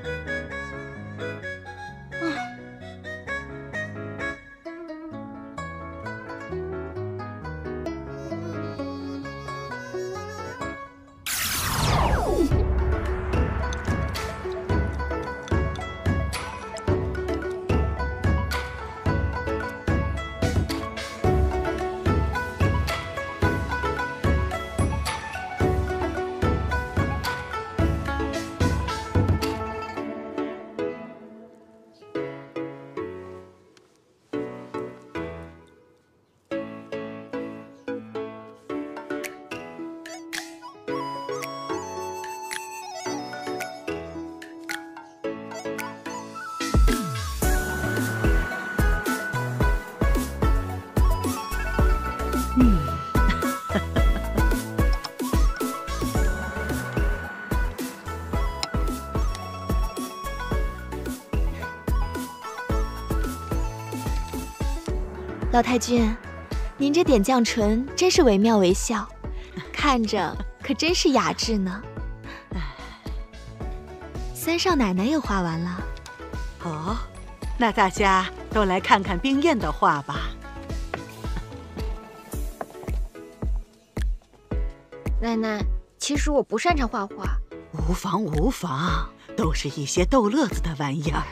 老太君，您这点绛唇真是惟妙惟肖，看着可真是雅致呢。三少奶奶也画完了。哦，那大家都来看看冰燕的画吧。奶奶，其实我不擅长画画。无妨无妨，都是一些逗乐子的玩意儿。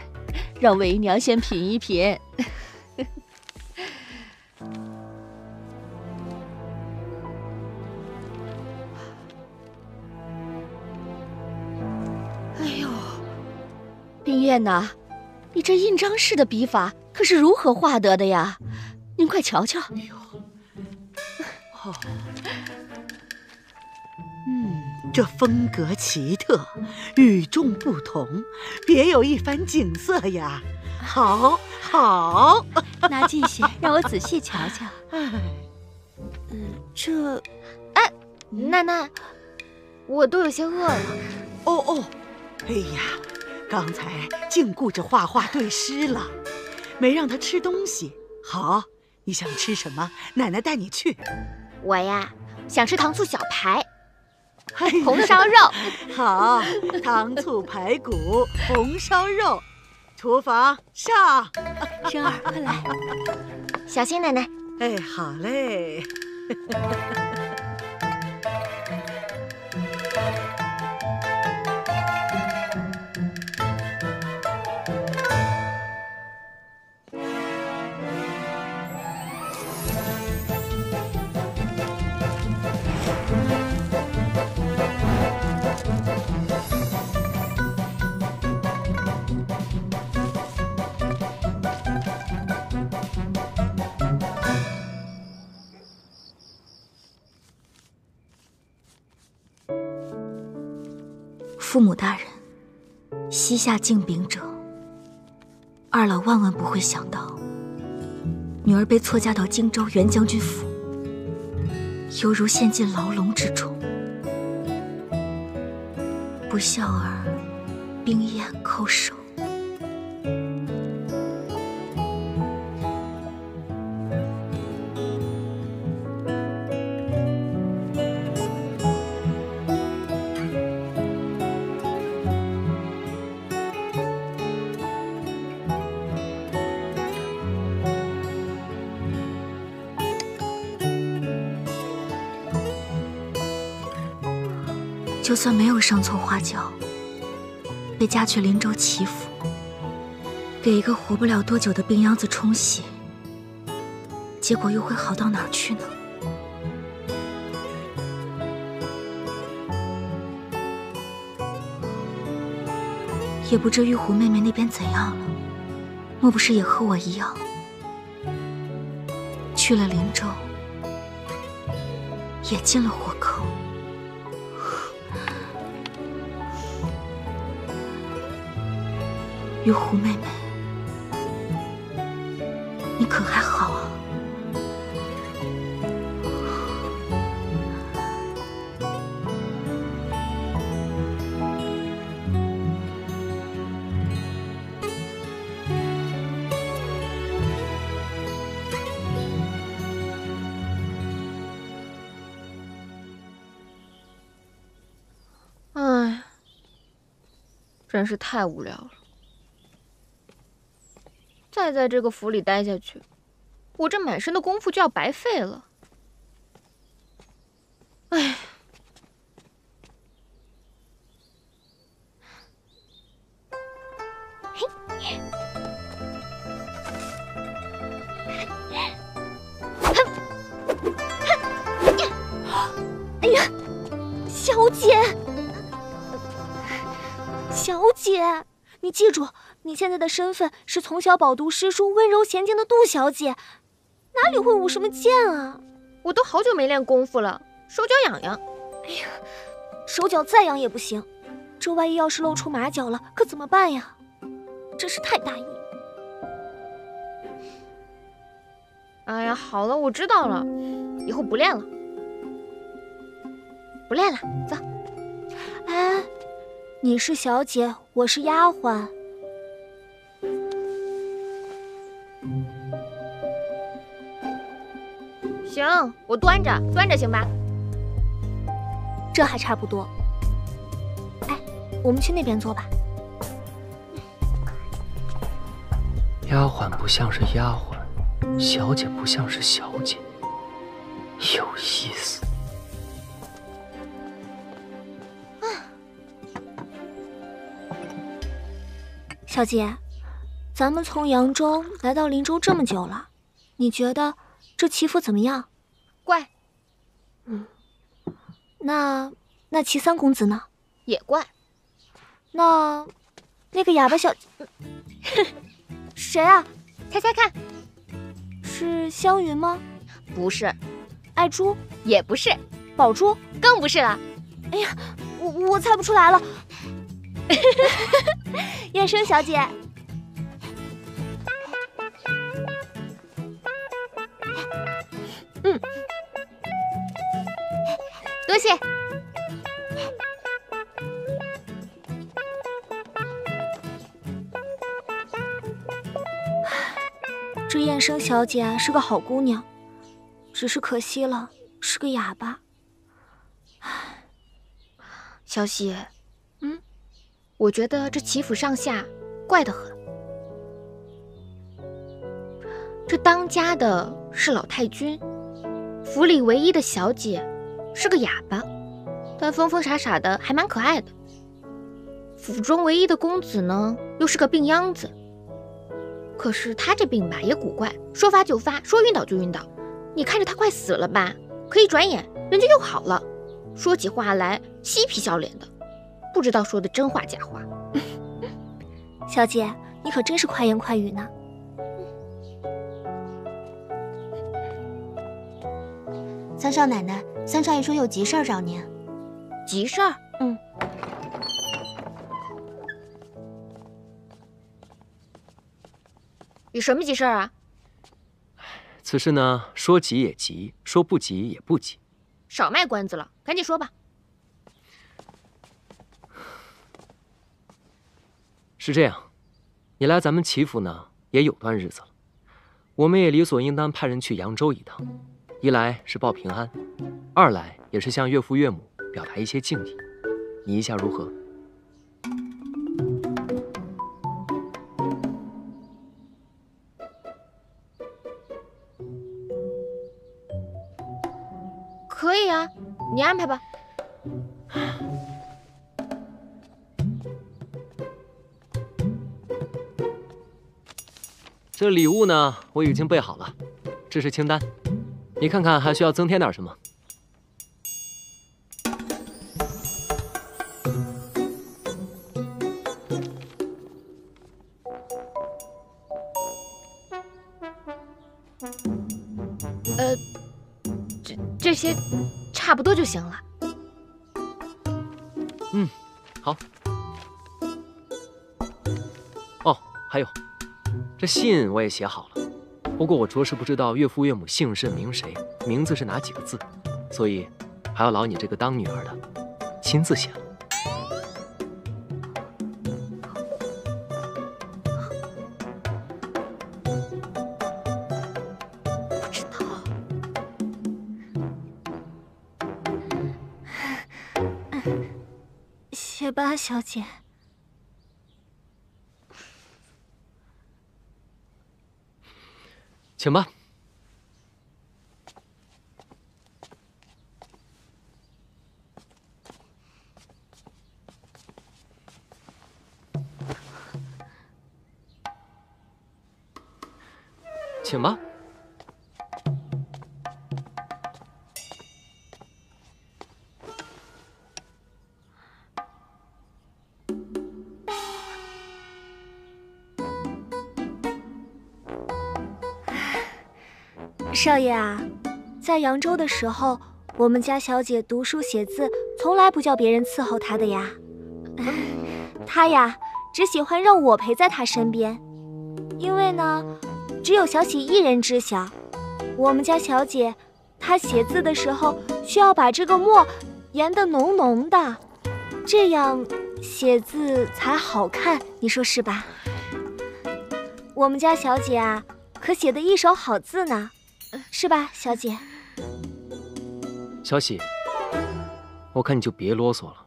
让为娘先品一品。冰燕呐，你这印章式的笔法可是如何画得的呀？您快瞧瞧。哎呦，哦，这风格奇特，与众不同，别有一番景色呀！好，好，拿近些，让我仔细瞧瞧。哎，奶奶，我都有些饿了。哦，哎呀！刚才净顾着画画对诗了，没让他吃东西。好，你想吃什么？奶奶带你去。我呀，想吃糖醋小排，红红烧肉。好，糖醋排骨，红烧肉。厨房上。生儿，快来。小心，奶奶。哎，好嘞。父母大人，膝下敬禀者，二老万万不会想到，女儿被错嫁到荆州袁将军府，犹如陷进牢笼之中。不孝儿，冰焰叩首。就算没有上错花轿，被嫁去林州齐府，给一个活不了多久的病秧子冲洗，结果又会好到哪儿去呢？也不知玉狐妹妹那边怎样了，莫不是也和我一样，去了林州，也进了火坑？玉狐妹妹，你可还好啊？唉，真是太无聊了。再在这个府里待下去，我这满身的功夫就要白费了。唉，哎呀，小姐，小姐，你记住。你现在的身份是从小饱读诗书、温柔娴静的杜小姐，哪里会舞什么剑啊？我都好久没练功夫了，手脚痒痒。哎呀，手脚再痒也不行，这万一要是露出马脚了，可怎么办呀？真是太大意了。哎呀，好了，我知道了，以后不练了，不练了，走。哎，你是小姐，我是丫鬟。行，我端着行吧？这还差不多。哎，我们去那边坐吧。丫鬟不像是丫鬟，小姐不像是小姐，有意思。小姐，咱们从扬州来到林州这么久了，你觉得这齐府怎么样？怪。那齐三公子呢？也怪。那个哑巴小谁啊？猜猜看。是湘云吗？不是。爱珠？也不是。宝珠？更不是了。哎呀，我猜不出来了。燕生小姐。多谢。这燕生小姐是个好姑娘，只是可惜了，是个哑巴。小喜，我觉得这齐府上下怪得很。这当家的是老太君，府里唯一的小姐是个哑巴，但疯疯傻傻的，还蛮可爱的。府中唯一的公子呢，又是个病秧子。可是他这病吧也古怪，说发就发，说晕倒就晕倒。你看着他快死了吧，可一转眼人就又好了，说起话来嬉皮笑脸的，不知道说的真话假话。小姐，你可真是快言快语呢。三少奶奶，三少爷说有急事儿找您。急事儿？有什么急事儿啊？此事呢，说急也急，说不急也不急。少卖关子了，赶紧说吧。是这样，你来咱们齐府呢也有段日子了，我们也理所应当派人去扬州一趟，一来是报平安，二来也是向岳父岳母表达一些敬意。你意下如何？可以啊，你安排吧。这礼物呢，我已经备好了，这是清单，你看看还需要增添点什么？这些差不多就行了。嗯，好。哦，还有，这信我也写好了，不过我着实不知道岳父岳母姓甚名谁，名字是哪几个字，所以还要劳你这个当女儿的亲自写了。写吧，小姐。请吧。请吧。少爷啊，在扬州的时候，我们家小姐读书写字，从来不叫别人伺候她的呀。她呀，只喜欢让我陪在她身边，因为呢，只有小喜一人知晓。我们家小姐，她写字的时候需要把这个墨研得浓浓的，这样写字才好看，你说是吧？我们家小姐啊，可写得一手好字呢。是吧，小姐？小喜，我看你就别啰嗦了，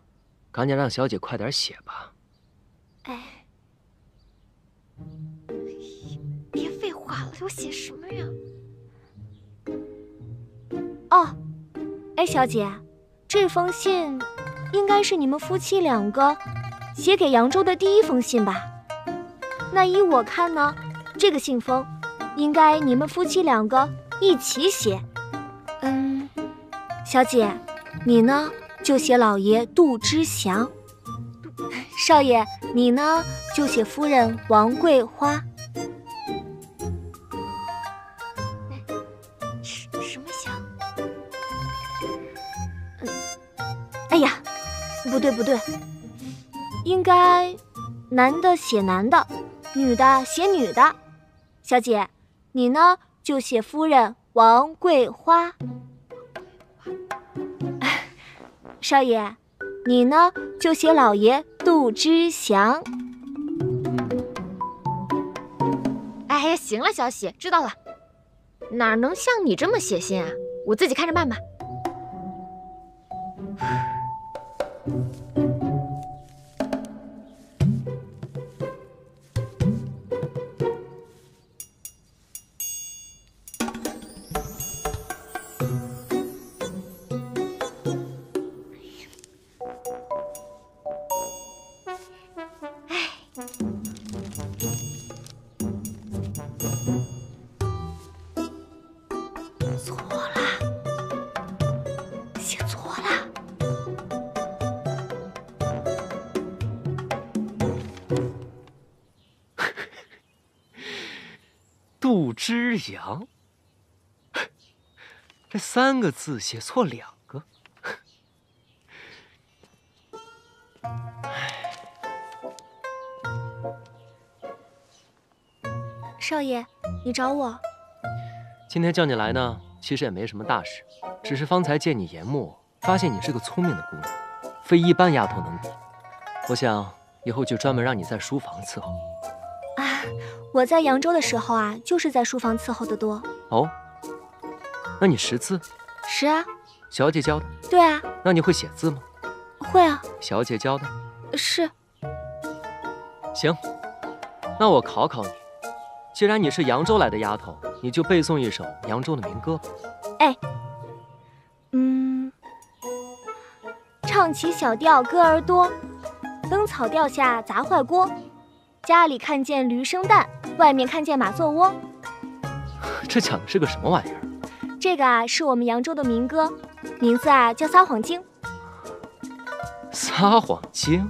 赶紧让小姐快点写吧。哎，别废话了，我写什么呀？哦，哎，小姐，这封信应该是你们夫妻两个写给扬州的第一封信吧？那依我看呢，这个信封应该你们夫妻两个一起写。小姐，你呢就写老爷杜之祥，少爷你呢就写夫人王桂花。什么祥？哎呀，不对，应该男的写男的，女的写女的。小姐，你呢就写夫人王桂花。少爷，你呢就写老爷杜之祥。哎呀，行了，小喜，知道了。哪能像你这么写信啊？我自己看着办吧。杜之阳，这3个字写错2个。少爷，你找我？今天叫你来呢，其实也没什么大事，只是方才见你研墨，发现你是个聪明的姑娘，非一般丫头能比。我想以后就专门让你在书房伺候。啊，我在扬州的时候啊，就是在书房伺候的多。哦，那你识字？识啊。小姐教的？对啊。那你会写字吗？会啊。小姐教的？是。行，那我考考你，既然你是扬州来的丫头，你就背诵一首扬州的民歌吧。哎，唱起小调歌儿多，灯草调下砸坏锅。家里看见驴生蛋，外面看见马做窝。这讲的是个什么玩意儿？这个啊，是我们扬州的民歌，名字啊叫《撒谎经》。撒谎经？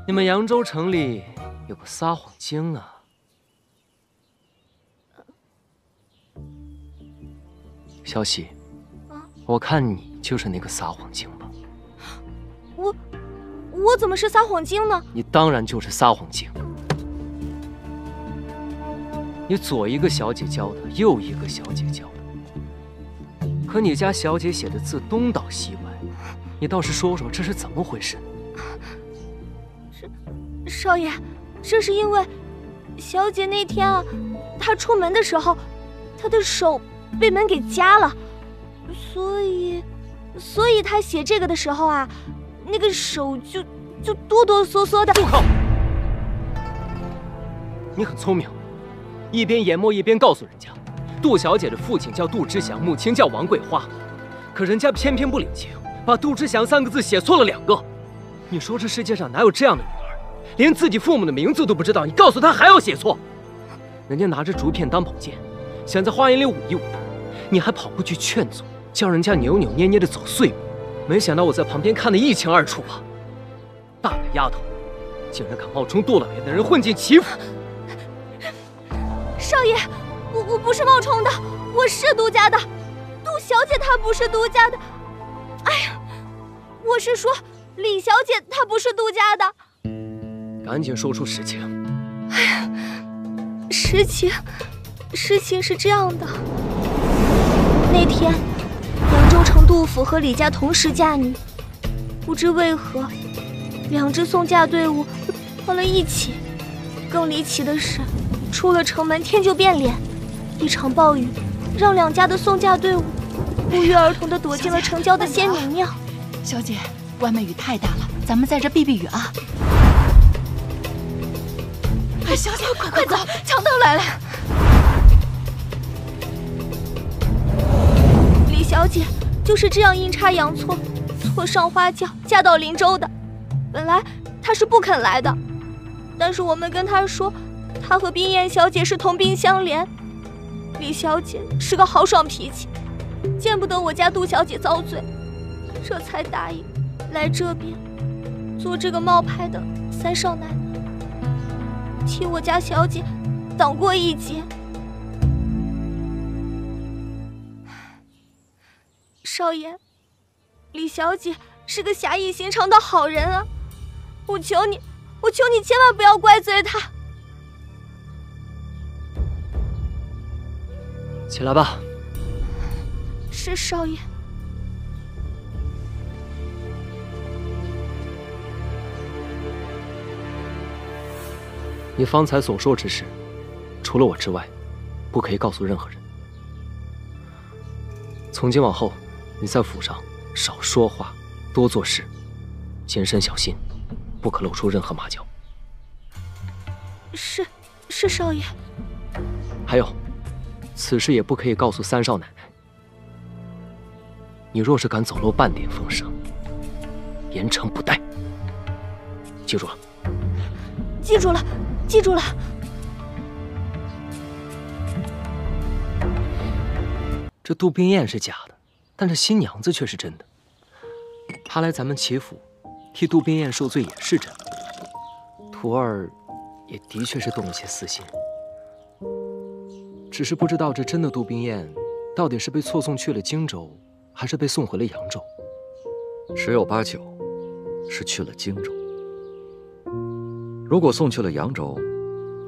你们扬州城里有个撒谎经啊？小喜，我看你就是那个撒谎精吧？我怎么是撒谎精呢？你当然就是撒谎精。你左一个小姐教的，右一个小姐教的，可你家小姐写的字东倒西歪，你倒是说说这是怎么回事呢？少爷，这是因为小姐那天啊，她出门的时候，她的手被门给夹了，所以她写这个的时候啊，那个手就哆哆嗦嗦的。住口！你很聪明，一边研墨一边告诉人家，杜小姐的父亲叫杜之祥，母亲叫王桂花，可人家偏偏不领情，把杜之祥3个字写错了2个。你说这世界上哪有这样的女儿？连自己父母的名字都不知道，你告诉他还要写错？人家拿着竹片当宝剑，想在花园里舞一舞，你还跑过去劝阻，叫人家扭扭捏捏的走碎步。没想到我在旁边看得一清二楚啊！大胆丫头，竟然敢冒充杜老爷的人混进齐府！少爷，我不是冒充的，我是杜家的。杜小姐她不是杜家的。哎呀，我是说李小姐她不是杜家的。赶紧说出实情！哎呀，事情是这样的。那天，扬州城杜府和李家同时嫁女，不知为何，2支送嫁队伍到了一起。更离奇的是，出了城门天就变脸，一场暴雨让2家的送嫁队伍不约而同地躲进了城郊的仙女庙。小姐，外面雨太大了，咱们在这避避雨啊！哎，小姐，快走，强盗来了！李小姐就是这样阴差阳错，错上花轿嫁到林州的。本来她是不肯来的，但是我们跟她说，她和冰燕小姐是同病相怜。李小姐是个豪爽脾气，见不得我家杜小姐遭罪，这才答应来这边做这个冒牌的3少奶奶，替我家小姐挡过一劫。少爷，李小姐是个侠义心肠的好人啊，我求你千万不要怪罪她。起来吧。是少爷。你方才所说之事，除了我之外，不可以告诉任何人。从今往后，你在府上少说话，多做事，谨慎小心，不可露出任何马脚。是少爷。还有，此事也不可以告诉3少奶奶。你若是敢走漏半点风声，严惩不贷。记住了。记住了，记住了。这杜冰燕是假的，但这新娘子却是真的。她来咱们齐府，替杜冰燕受罪也是真的。徒儿也的确是动了些私心，只是不知道这真的杜冰燕到底是被错送去了荆州，还是被送回了扬州。十有八九是去了荆州。如果送去了扬州，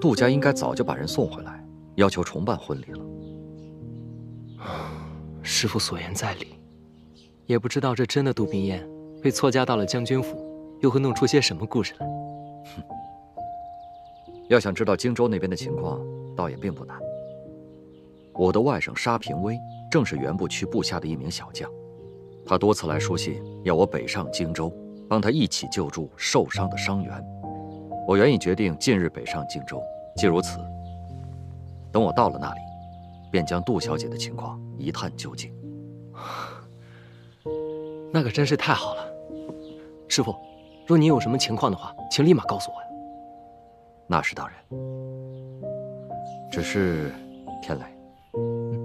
杜家应该早就把人送回来，要求重办婚礼了。师父所言在理，也不知道这真的杜宾燕被错嫁到了将军府，又会弄出些什么故事来。要想知道荆州那边的情况，倒也并不难。我的外甥沙平威正是原部区部下的一名小将，他多次来书信，要我北上荆州，帮他一起救助受伤的伤员。我原已决定近日北上荆州，既如此，等我到了那里，便将杜小姐的情况一探究竟。那可真是太好了，师父，若你有什么情况的话，请立马告诉我呀。那是当然。只是天雷，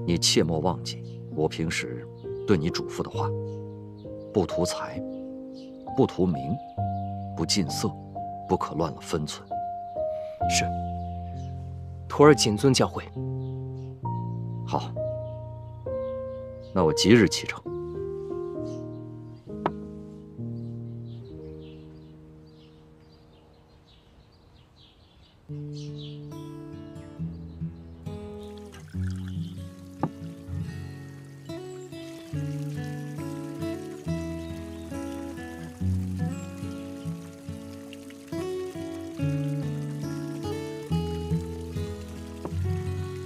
你切莫忘记我平时对你嘱咐的话：不图财，不图名，不近色，不可乱了分寸。是，徒儿谨遵教诲。好，那我即日启程。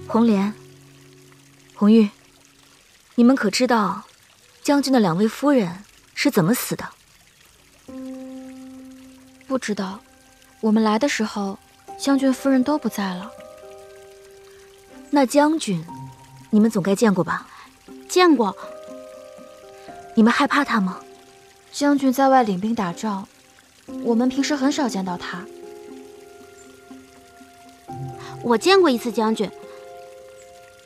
红莲、红玉，你们可知道将军的2位夫人是怎么死的？不知道，我们来的时候，将军夫人都不在了。那将军，你们总该见过吧？见过。你们害怕他吗？将军在外领兵打仗，我们平时很少见到他。我见过一次将军。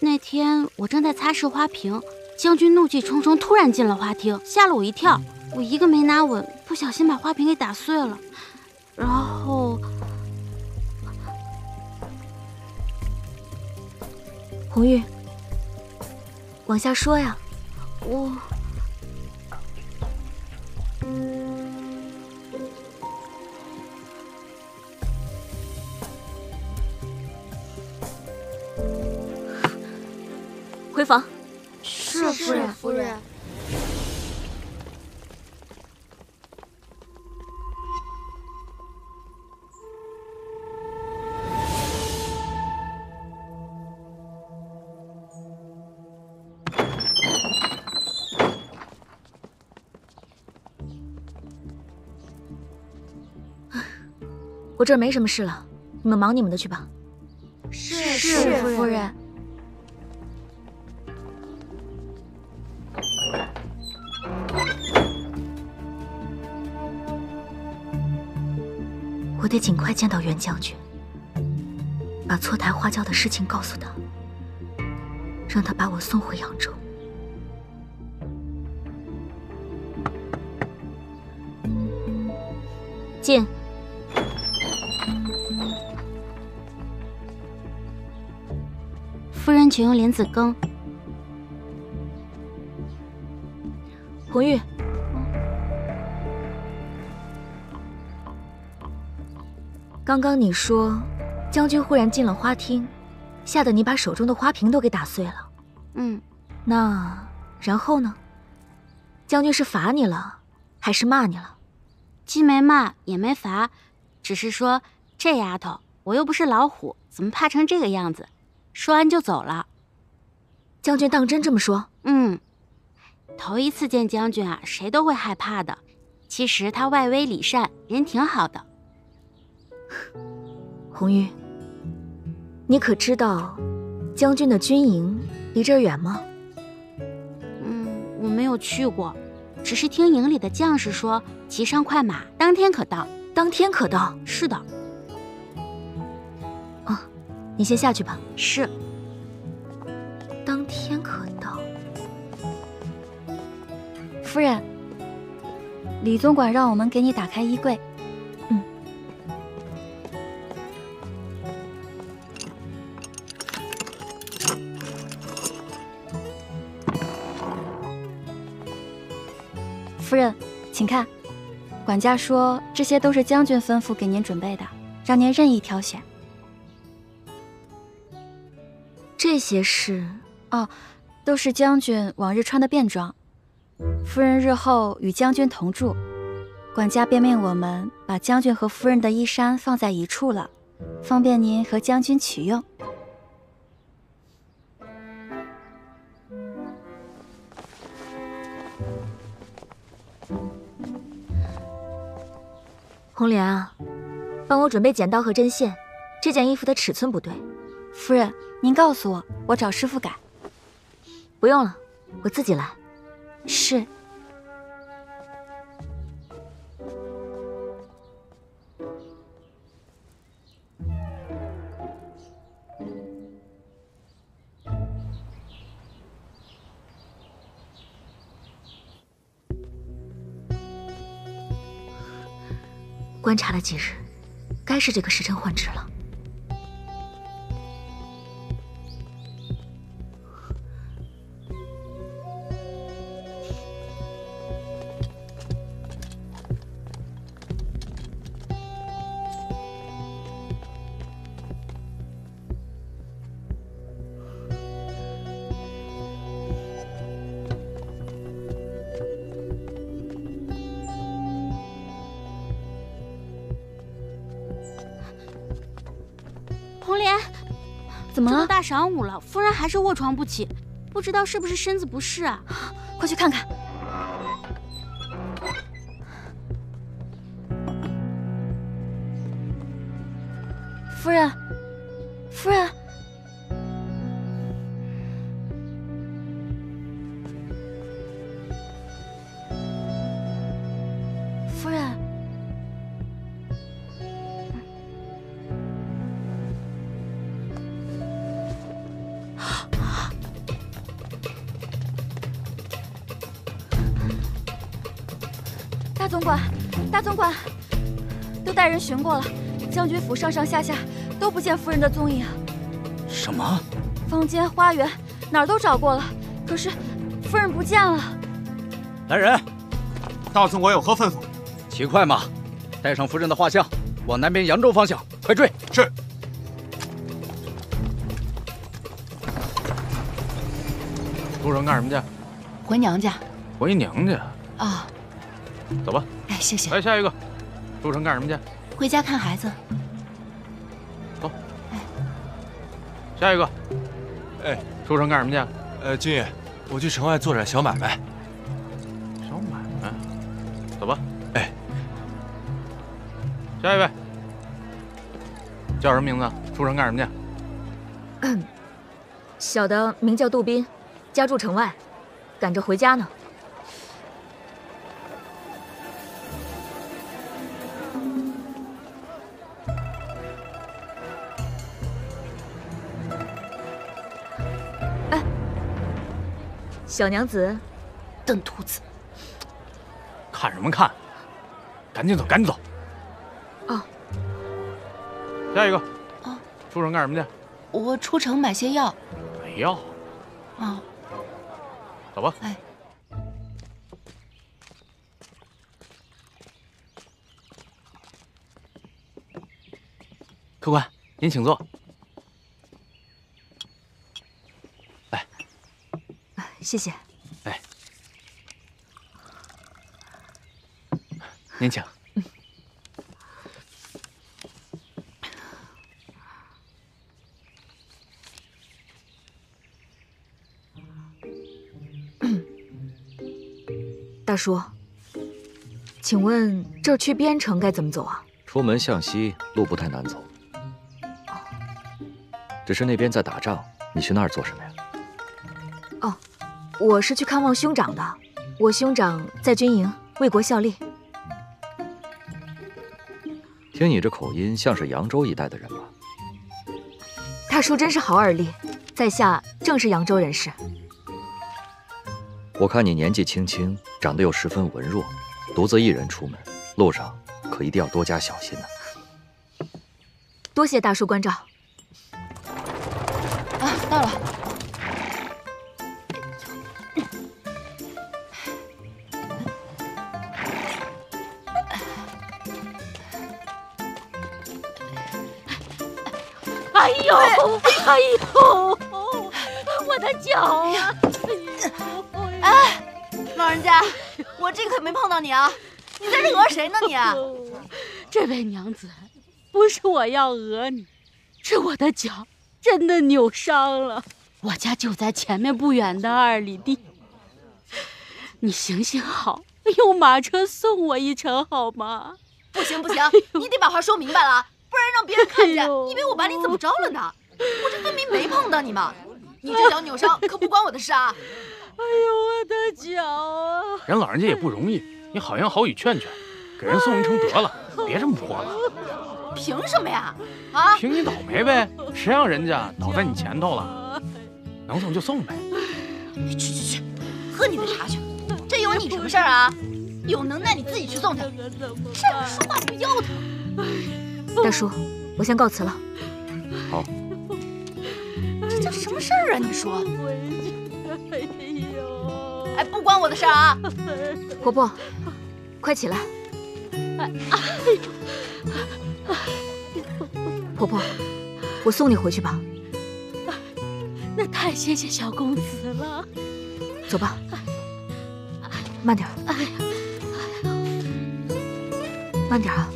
那天我正在擦拭花瓶，将军怒气冲冲突然进了花厅，吓了我一跳。我一个没拿稳，不小心把花瓶给打碎了。然后，红玉，往下说呀。我回房。是夫人。我这儿没什么事了，你们忙你们的去吧。是夫人。我得尽快见到袁将军，把错台花轿的事情告诉他，让他把我送回扬州。进。夫人，请用莲子羹。红玉，刚刚你说将军忽然进了花厅，吓得你把手中的花瓶都给打碎了。那然后呢？将军是罚你了，还是骂你了？既没骂也没罚，只是说这丫头，我又不是老虎，怎么怕成这个样子？说完就走了。将军当真这么说？头一次见将军啊，谁都会害怕的。其实他外威里善，人挺好的。红玉，你可知道将军的军营离这儿远吗？我没有去过，只是听营里的将士说，骑上快马，当天可到。当天可到？是的。你先下去吧。是。当天可到。夫人，李总管让我们给你打开衣柜。夫人，请看，管家说这些都是将军吩咐给您准备的，让您任意挑选。这些是……哦，都是将军往日穿的便装。夫人日后与将军同住，管家便命我们把将军和夫人的衣衫放在一处了，方便您和将军取用。红莲啊，帮我准备剪刀和针线，这件衣服的尺寸不对。夫人，您告诉我，我找师傅改。不用了，我自己来。是。观察了几日，该是这个时辰换职了。红莲，怎么了？这都大晌午了，夫人还是卧床不起，不知道是不是身子不适啊？快去看看。夫人，夫人，夫人。大总管，大总管，都带人巡过了，将军府上上下下都不见夫人的踪影。什么？房间、花园哪儿都找过了，可是夫人不见了。来人，大总管有何吩咐？骑快马，带上夫人的画像，往南边扬州方向，快追！是。出城干什么去？回娘家。回娘家。啊。走吧。哎，谢谢。来，下一个。出城干什么去？回家看孩子。走。下一个。哎，出城干什么去？军爷，我去城外做点小买卖。小买卖。走吧。哎。下一位。叫什么名字？出城干什么去？小的名叫杜宾，家住城外，赶着回家呢。哎，小娘子，笨兔子，看什么看？赶紧走，赶紧走！哦。下一个。哦。出城干什么去？我出城买些药。买药。啊。走吧。哎。客官，您请坐。来。谢谢。哎。您请。大叔，请问这儿去边城该怎么走啊？出门向西，路不太难走。只是那边在打仗，你去那儿做什么呀？哦，我是去看望兄长的。我兄长在军营为国效力。听你这口音，像是扬州一带的人吧？大叔真是好耳力，在下正是扬州人士。我看你年纪轻轻，长得又十分文弱，独自一人出门，路上可一定要多加小心呢。多谢大叔关照。啊，到了。哎呦，哎呦！脚啊！哎，老人家，我这可没碰到你啊！你在这讹谁呢你？这位娘子，不是我要讹你，是我的脚真的扭伤了。我家就在前面不远的2里地，你行行好，用马车送我一程好吗？不行不行，你得把话说明白了，不然让别人看见，以为我把你怎么着了呢？我这分明没碰到你嘛！你这脚扭伤可不关我的事啊！哎呦，我的脚啊！人老人家也不容易，你好言好语劝劝，给人送一程得了，别这么泼了。凭什么呀？啊？凭你倒霉呗，谁让人家倒在你前头了？能送就送呗。去，喝你的茶去，这有你什么事儿啊？有能耐你自己去送去，站着说话就腰疼。大叔，我先告辞了。好。这叫什么事儿啊？你说？哎，不关我的事儿啊！婆婆，快起来！婆婆，我送你回去吧。那太谢谢小公子了。走吧，慢点。慢点啊！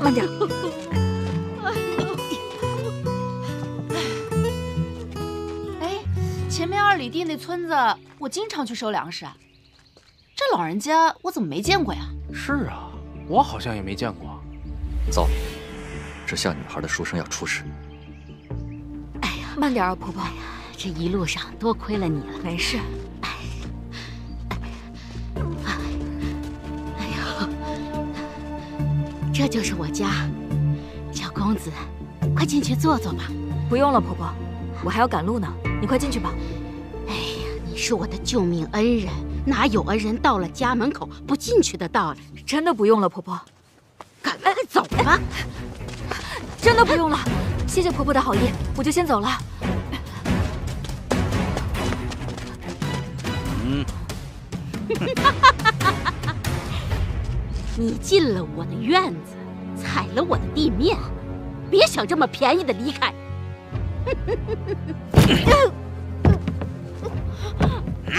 慢点。前面2里地那村子，我经常去收粮食。这老人家我怎么没见过呀？是啊，我好像也没见过。走，这像女孩的书生要出事。哎呀，慢点啊，婆婆。这一路上多亏了你了。没事。哎呦，这就是我家。小公子，快进去坐坐吧。不用了，婆婆，我还要赶路呢。你快进去吧。哎呀，你是我的救命恩人，哪有恩人到了家门口不进去的道理？真的不用了，婆婆。走吧。真的不用了，谢谢婆婆的好意，我就先走了。你进了我的院子，踩了我的地面，别想这么便宜的离开。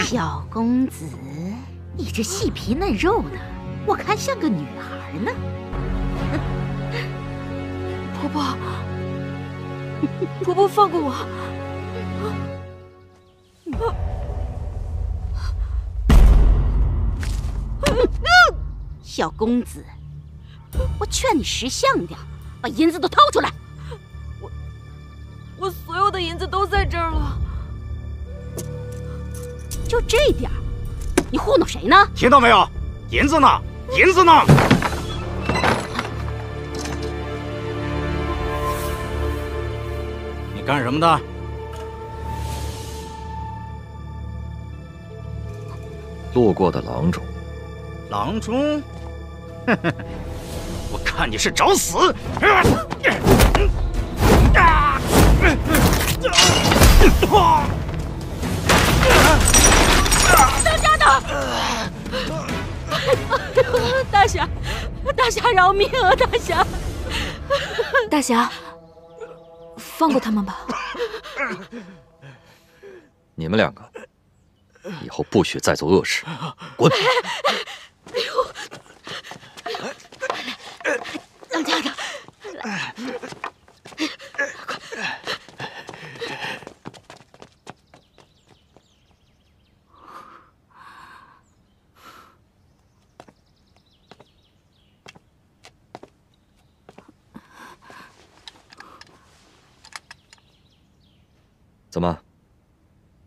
小公子，你这细皮嫩肉的，我看像个女孩呢。婆婆，婆婆放过我！小公子，我劝你识相点，把银子都掏出来。我所有的银子都在这儿了。就这点儿，你糊弄谁呢？听到没有？银子呢？银子呢？你干什么的？路过的郎中。郎中？我看你是找死！当家的，大侠，大侠饶命啊！大侠，大侠，放过他们吧。你们2个以后不许再做恶事，滚！当家的，怎么，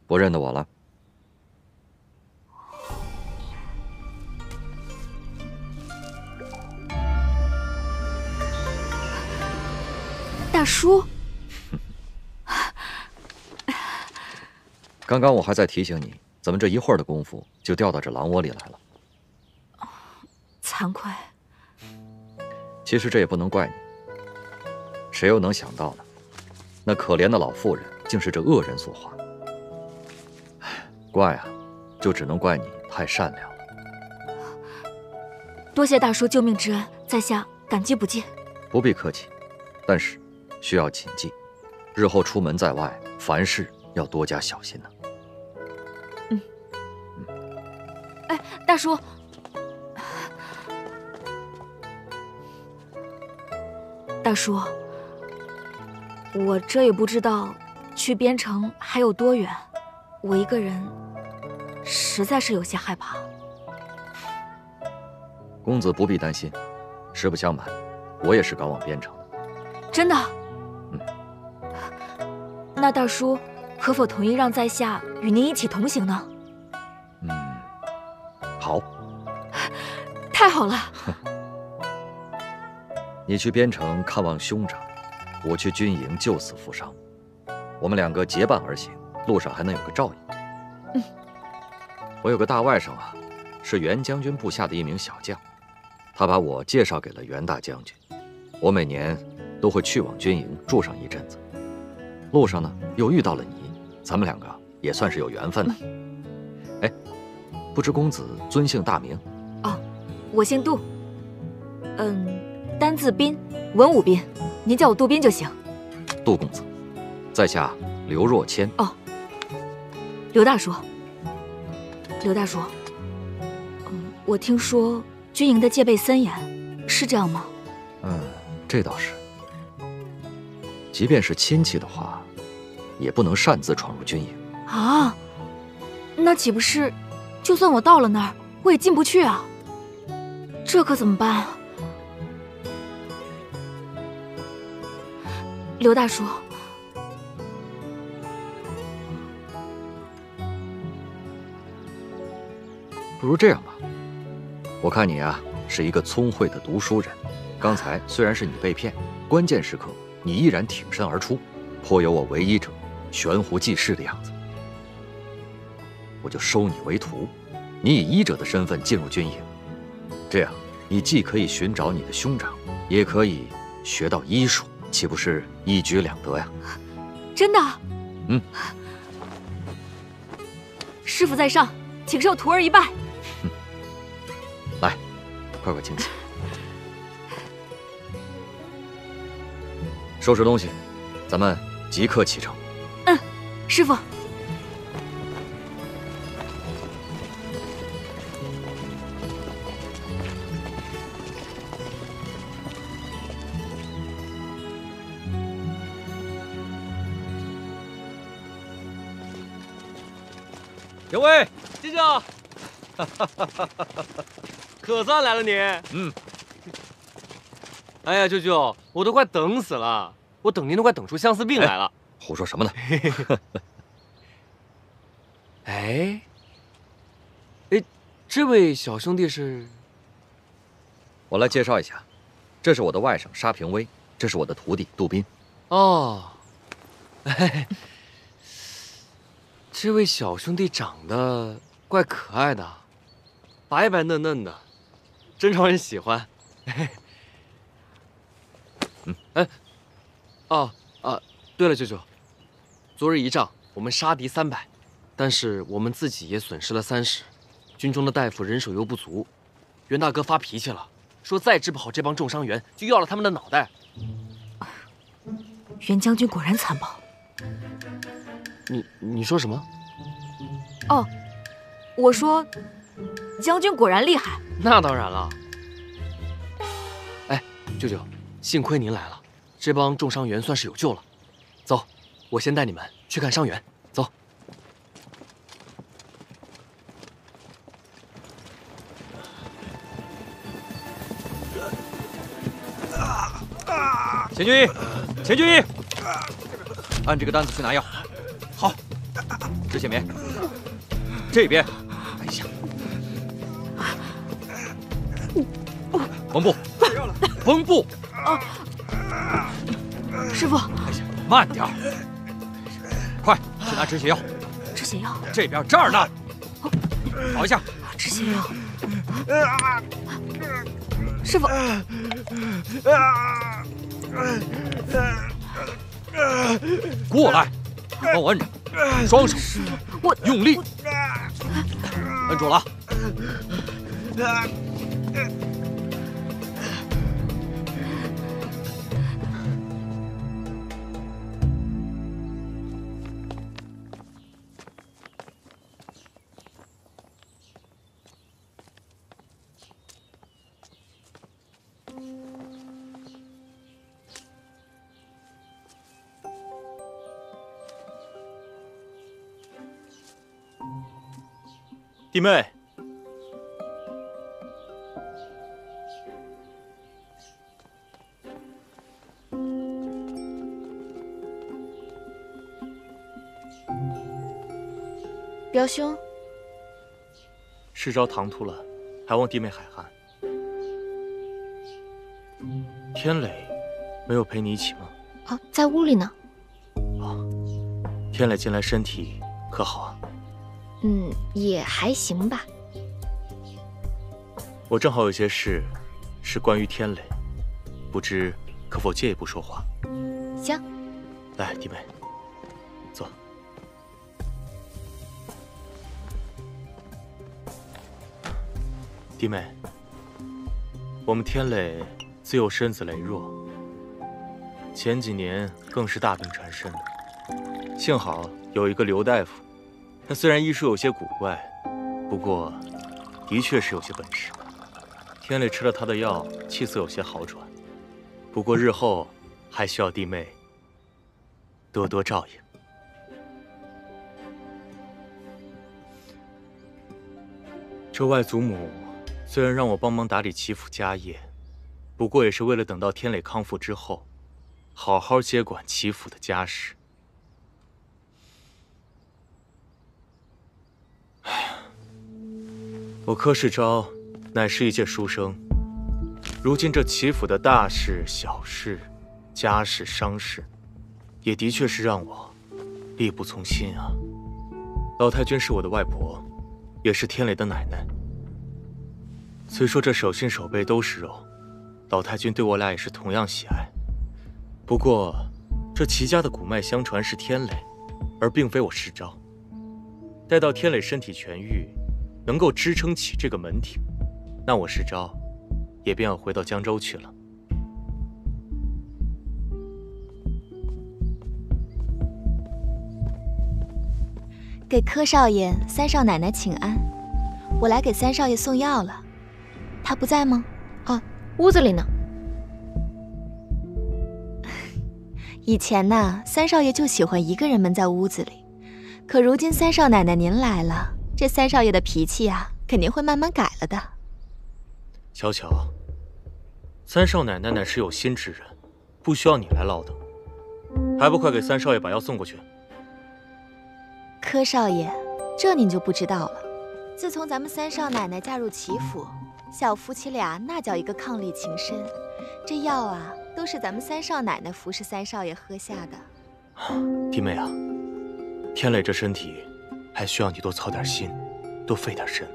不认得我了？大叔，刚刚我还在提醒你，怎么这一会儿的功夫就掉到这狼窝里来了？惭愧。其实这也不能怪你，谁又能想到呢？那可怜的老妇人竟是这恶人所化。怪啊，就只能怪你太善良了。多谢大叔救命之恩，在下感激不尽。不必客气，但是需要谨记，日后出门在外，凡事要多加小心呢。哎，大叔，大叔，我这也不知道去边城还有多远，我一个人实在是有些害怕。公子不必担心，实不相瞒，我也是赶往边城。真的？那大叔可否同意让在下与您一起同行呢？好。太好了。你去边城看望兄长，我去军营救死扶伤，我们两个结伴而行，路上还能有个照应。我有个大外甥啊，是袁将军部下的一名小将，他把我介绍给了袁大将军。我每年都会去往军营住上一阵子，路上呢又遇到了你，咱们两个也算是有缘分的。哎，不知公子尊姓大名？哦，我姓杜，单字斌，文武斌，您叫我杜斌就行。杜公子，在下刘若谦。哦，刘大叔，刘大叔，我听说军营的戒备森严，是这样吗？这倒是。即便是亲戚的话，也不能擅自闯入军营。啊，那岂不是，就算我到了那儿，我也进不去啊？这可怎么办啊？刘大叔，不如这样吧，我看你啊是一个聪慧的读书人，刚才虽然是你被骗，关键时刻你依然挺身而出，颇有我为医者悬壶济世的样子。我就收你为徒，你以医者的身份进入军营，这样你既可以寻找你的兄长，也可以学到医术，岂不是一举两得呀？真的？师傅在上，请受徒儿一拜。来，快快请起。收拾东西，咱们即刻启程。师傅。有位舅舅，可算来了你。哎呀，舅舅，我都快等死了，我等您都快等出相思病来了。胡说什么呢？哎，这位小兄弟是？我来介绍一下，这是我的外甥沙平威，这是我的徒弟杜斌。哦，这位小兄弟长得怪可爱的，白白嫩嫩的，真招人喜欢。对了，舅舅，昨日一仗我们杀敌300，但是我们自己也损失了30，军中的大夫人手又不足，袁大哥发脾气了，说再治不好这帮重伤员，就要了他们的脑袋。袁将军果然残暴。你说什么？哦，我说，将军果然厉害。那当然了。哎，舅舅，幸亏您来了，这帮重伤员算是有救了。走，我先带你们去看伤员。走。钱军医，钱军医，按这个单子去拿药。好，支线棉，这边。哎呀，缝布，缝布。师傅，哎呀，慢点儿，快去拿止血药。止血药，这边这儿呢。跑一下。止血药。师傅。过来，帮我摁着，双手，用力，摁住了。弟妹。表兄，世昭唐突了，还望弟妹海涵。天磊没有陪你一起吗？啊，在屋里呢。天磊近来身体可好啊？也还行吧。我正好有些事，是关于天磊，不知可否借一步说话？行。来，弟妹，坐。弟妹，我们天磊自幼身子羸弱，前几年更是大病缠身的。幸好有一个刘大夫，他虽然医术有些古怪，不过的确是有些本事。天磊吃了他的药，气色有些好转，不过日后还需要弟妹多多照应。这外祖母虽然让我帮忙打理齐府家业，不过也是为了等到天磊康复之后，好好接管齐府的家事。哎呀，我柯世昭乃是一介书生，如今这齐府的大事、小事、家事、商事，也的确是让我力不从心啊。老太君是我的外婆，也是天磊的奶奶。虽说这手心手背都是肉，老太君对我俩也是同样喜爱。不过，这齐家的古脉相传是天磊，而并非我世昭。待到天磊身体痊愈，能够支撑起这个门庭，那我世昭也便要回到江州去了。给柯少爷、三少奶奶请安，我来给三少爷送药了。他不在吗？啊，屋子里呢。以前呢，三少爷就喜欢一个人闷在屋子里，可如今三少奶奶您来了，这三少爷的脾气啊，肯定会慢慢改了的。小巧，三少奶奶乃是有心之人，不需要你来唠叨，还不快给三少爷把药送过去？柯少爷，这您就不知道了。自从咱们三少奶奶嫁入齐府，小夫妻俩那叫一个伉俪情深，这药啊，都是咱们三少奶奶服侍三少爷喝下的。弟妹啊，天磊这身体还需要你多操点心，多费点神。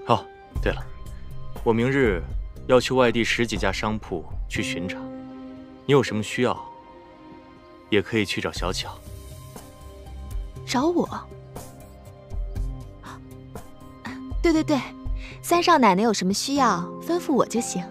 哦，对了，我明日要去外地10几家商铺去巡查，你有什么需要，也可以去找小巧。找我？对对对，三少奶奶有什么需要，吩咐我就行。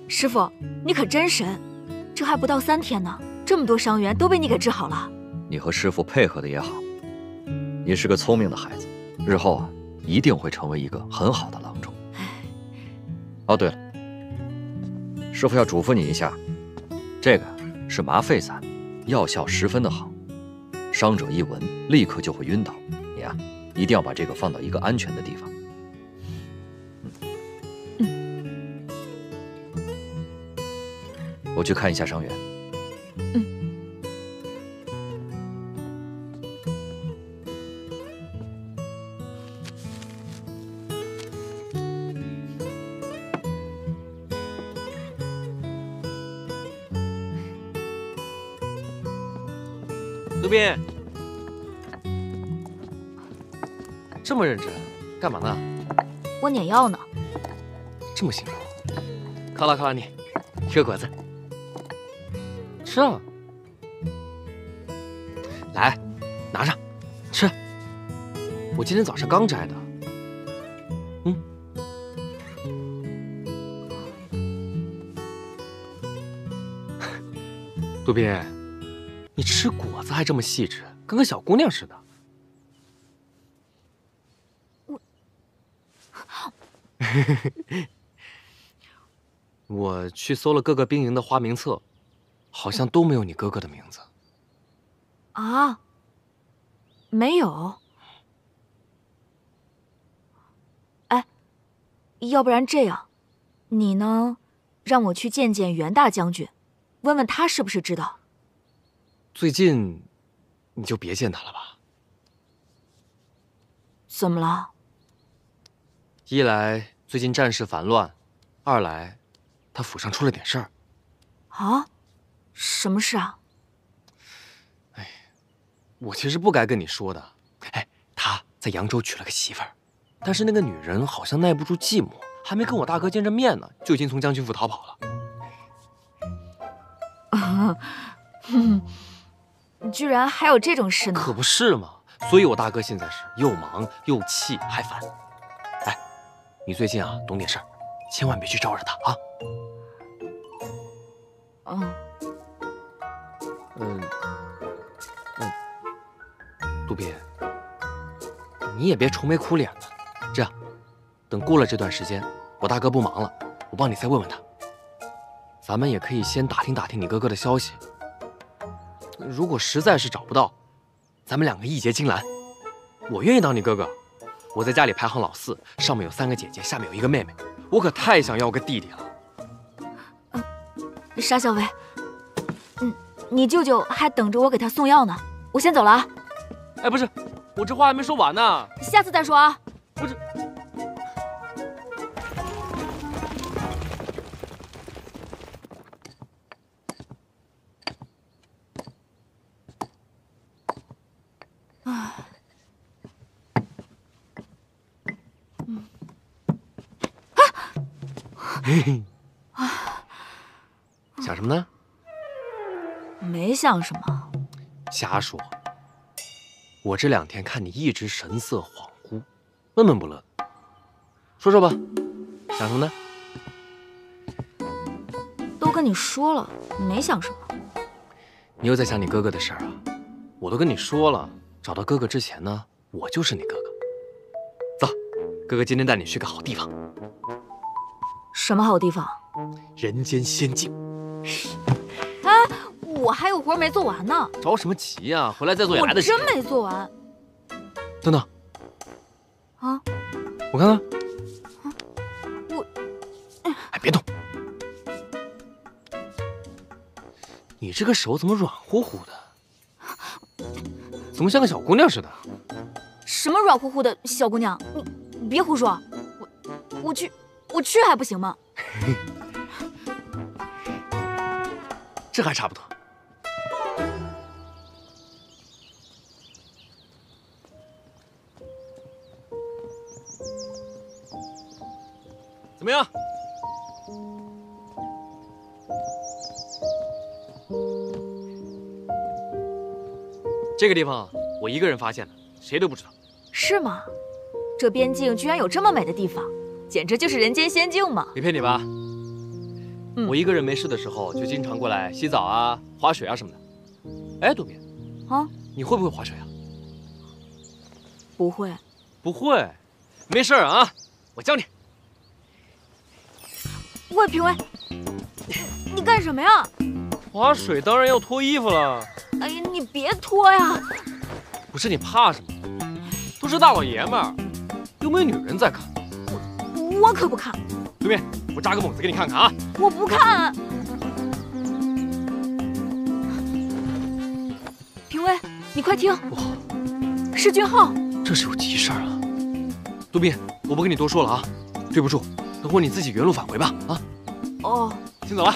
师傅，你可真神！这还不到3天呢，这么多伤员都被你给治好了。你和师傅配合的也好，你是个聪明的孩子，日后啊一定会成为一个很好的郎中。哦，对了，师傅要嘱咐你一下，这个是麻沸散，药效十分的好，伤者一闻立刻就会晕倒。你啊，一定要把这个放到一个安全的地方。我去看一下伤员。杜宾，这么认真，干嘛呢？我碾药呢。这么辛苦，犒劳犒劳你，吃个果子。吃啊！来，拿上，吃。我今天早上刚摘的。杜宾，你吃果子还这么细致，跟个小姑娘似的。我去搜了各个兵营的花名册，好像都没有你哥哥的名字。啊？没有？哎，要不然这样，你呢，让我去见见袁大将军，问问他是不是知道。最近，你就别见他了吧。怎么了？一来最近战事烦乱，二来他府上出了点事儿。啊？什么事啊？我其实不该跟你说的。哎，他在扬州娶了个媳妇儿，但是那个女人好像耐不住寂寞，还没跟我大哥见着面呢，就已经从将军府逃跑了。居然还有这种事呢？可不是嘛，所以我大哥现在是又忙又气还烦。哎，你最近啊懂点事儿，千万别去招惹他啊。杜宾，你也别愁眉苦脸的。这样，等过了这段时间，我大哥不忙了，我帮你再问问他。咱们也可以先打听打听你哥哥的消息。如果实在是找不到，咱们两个义结金兰。我愿意当你哥哥。我在家里排行老4，上面有3个姐姐，下面有1个妹妹，我可太想要个弟弟了。沙小薇，你舅舅还等着我给他送药呢，我先走了啊。哎，不是，我这话还没说完呢。下次再说啊。不是。想什么呢？没想什么。瞎说。我这2天看你一直神色恍惚，闷闷不乐的。说说吧，想什么呢？都跟你说了，没想什么。你又在想你哥哥的事儿啊？我都跟你说了，找到哥哥之前呢，我就是你哥哥。走，哥哥今天带你去个好地方。什么好地方？人间仙境。啊，我还有活没做完呢。着什么急呀？回来再做也来得及。我真没做完。等等。啊？我看看。我……哎，别动！你这个手怎么软乎乎的？怎么像个小姑娘似的？什么软乎乎的小姑娘？你别胡说！我去还不行吗？这还差不多。怎么样？这个地方我一个人发现的，谁都不知道。是吗？这边境居然有这么美的地方，简直就是人间仙境嘛！没骗你吧？我一个人没事的时候就经常过来洗澡啊、滑水啊什么的。哎，杜宾，啊，你会不会滑水啊？不会。不会？没事啊，我教你。喂，评委，你干什么呀？滑水当然要脱衣服了。哎呀，你别脱呀！不是你怕什么？都是大老爷们儿，又没有女人在看。我可不看。对面，我扎个猛子给你看看啊！我不看。评委，你快听，是俊浩。这是有急事儿啊！杜宾，我不跟你多说了啊，对不住，等会你自己原路返回吧啊！哦，先走了。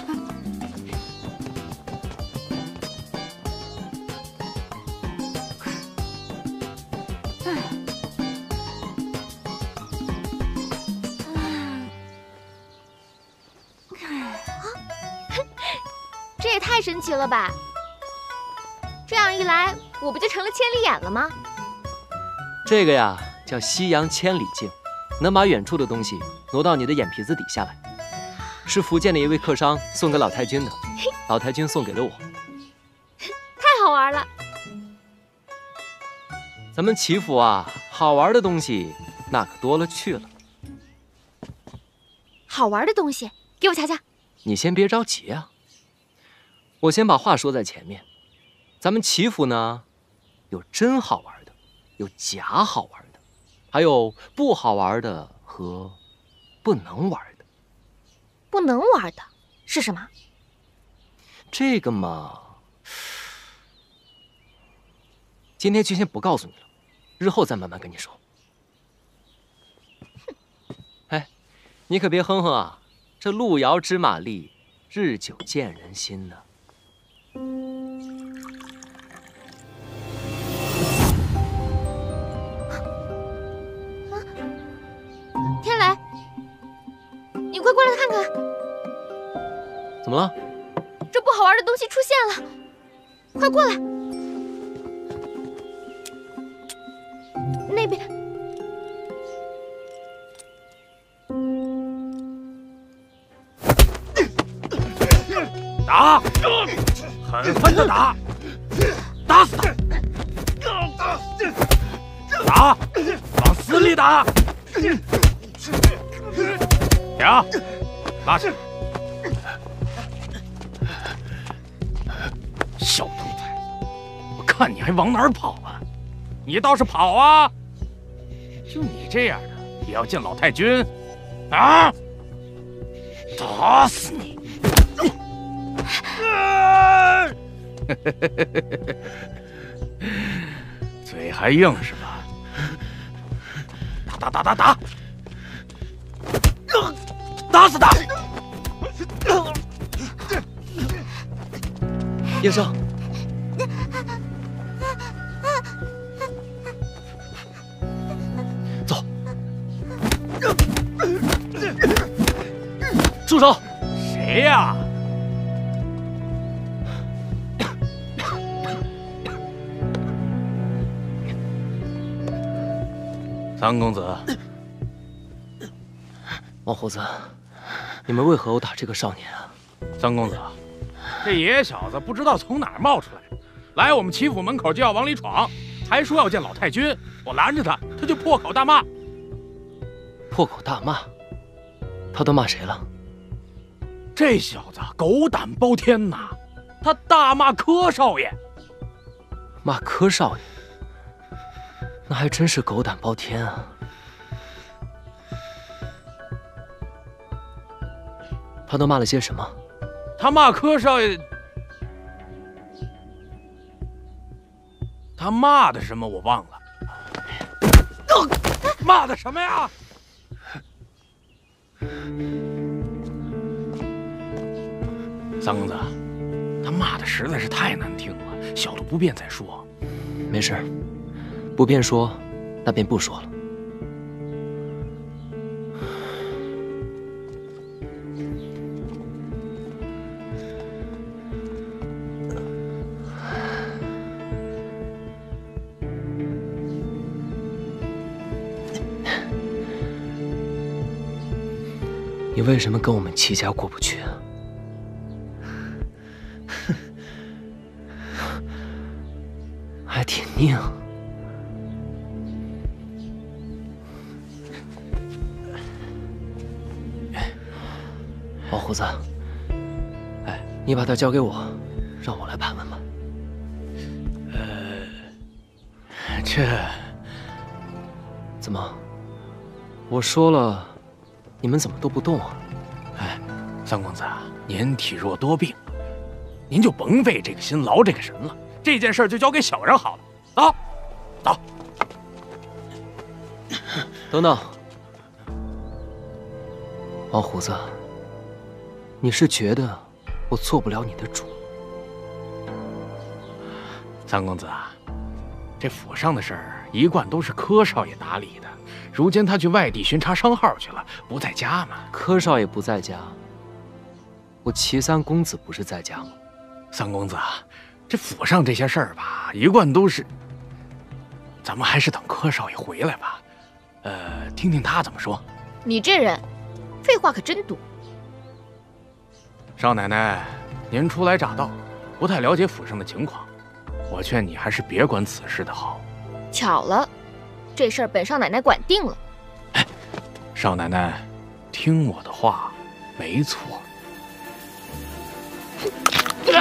这也太神奇了吧！这样一来，我不就成了千里眼了吗？这个呀叫西洋千里镜，能把远处的东西挪到你的眼皮子底下来。是福建的一位客商送给老太君的，老太君送给了我。好玩了。咱们祈福啊，好玩的东西那可多了去了。好玩的东西，给我瞧瞧。你先别着急啊，我先把话说在前面。咱们祈福呢，有真好玩的，有假好玩的，还有不好玩的和不能玩的。不能玩的是什么？这个嘛，今天就先不告诉你了，日后再慢慢跟你说。哎，你可别哼哼啊，这路遥知马力，日久见人心呢。天雷，你快过来看看，怎么了？这不好玩的东西出现了，快过来！那边，打，狠狠的打，打死他！打，往死里打！停，拉起来！小兔崽子，我看你还往哪儿跑啊？你倒是跑啊！就你这样的，也要见老太君？啊！打死你！嘴还硬是吧？打！打死他！叶生，走，住手！谁呀？三公子，王胡子，你们为何殴打这个少年啊？三公子，这野小子不知道从哪儿冒出来，来我们齐府门口就要往里闯，还说要见老太君。我拦着他，他就破口大骂。破口大骂？他都骂谁了？这小子狗胆包天呐！他大骂柯少爷。骂柯少爷？那还真是狗胆包天啊！他都骂了些什么？他骂柯少爷，他骂的什么我忘了。骂的什么呀？三公子，他骂的实在是太难听了，小的不便再说。没事，不便说，那便不说了。你为什么跟我们齐家过不去啊？还挺拧。王胡子，哎，你把他交给我，让我来盘问吧。这怎么？我说了，你们怎么都不动啊？哎，三公子啊，您体弱多病，您就甭费这个心劳这个神了。这件事就交给小人好了。走，走。等等，王胡子，你是觉得我做不了你的主？三公子啊，这府上的事儿一贯都是柯少爷打理的。如今他去外地巡查商号去了，不在家嘛。柯少爷不在家，我齐三公子不是在家吗？三公子啊，这府上这些事儿吧，一贯都是……咱们还是等柯少爷回来吧，听听他怎么说。你这人，废话可真多。少奶奶，您初来乍到，不太了解府上的情况。我劝你还是别管此事的好。巧了，这事儿本少奶奶管定了。少奶奶，听我的话，没错。折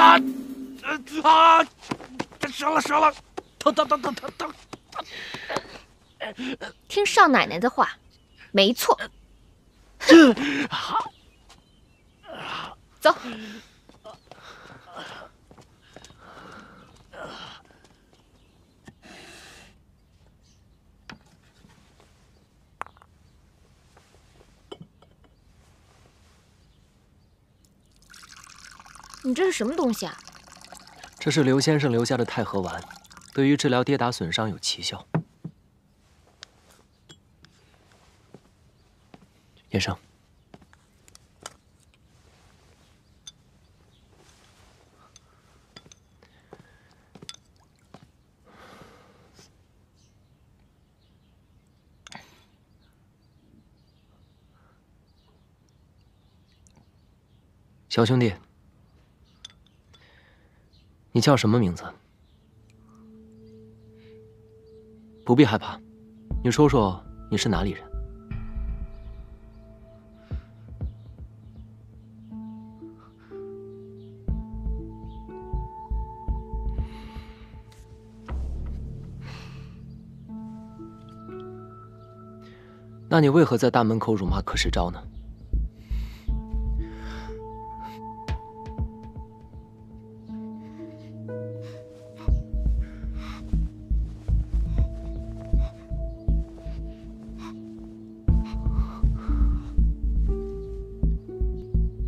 了，疼！听少奶奶的话，没错。走。你这是什么东西啊？这是刘先生留下的太和丸，对于治疗跌打损伤有奇效。叶生，小兄弟，你叫什么名字？不必害怕，你说说你是哪里人？那你为何在大门口辱骂柯世昭呢？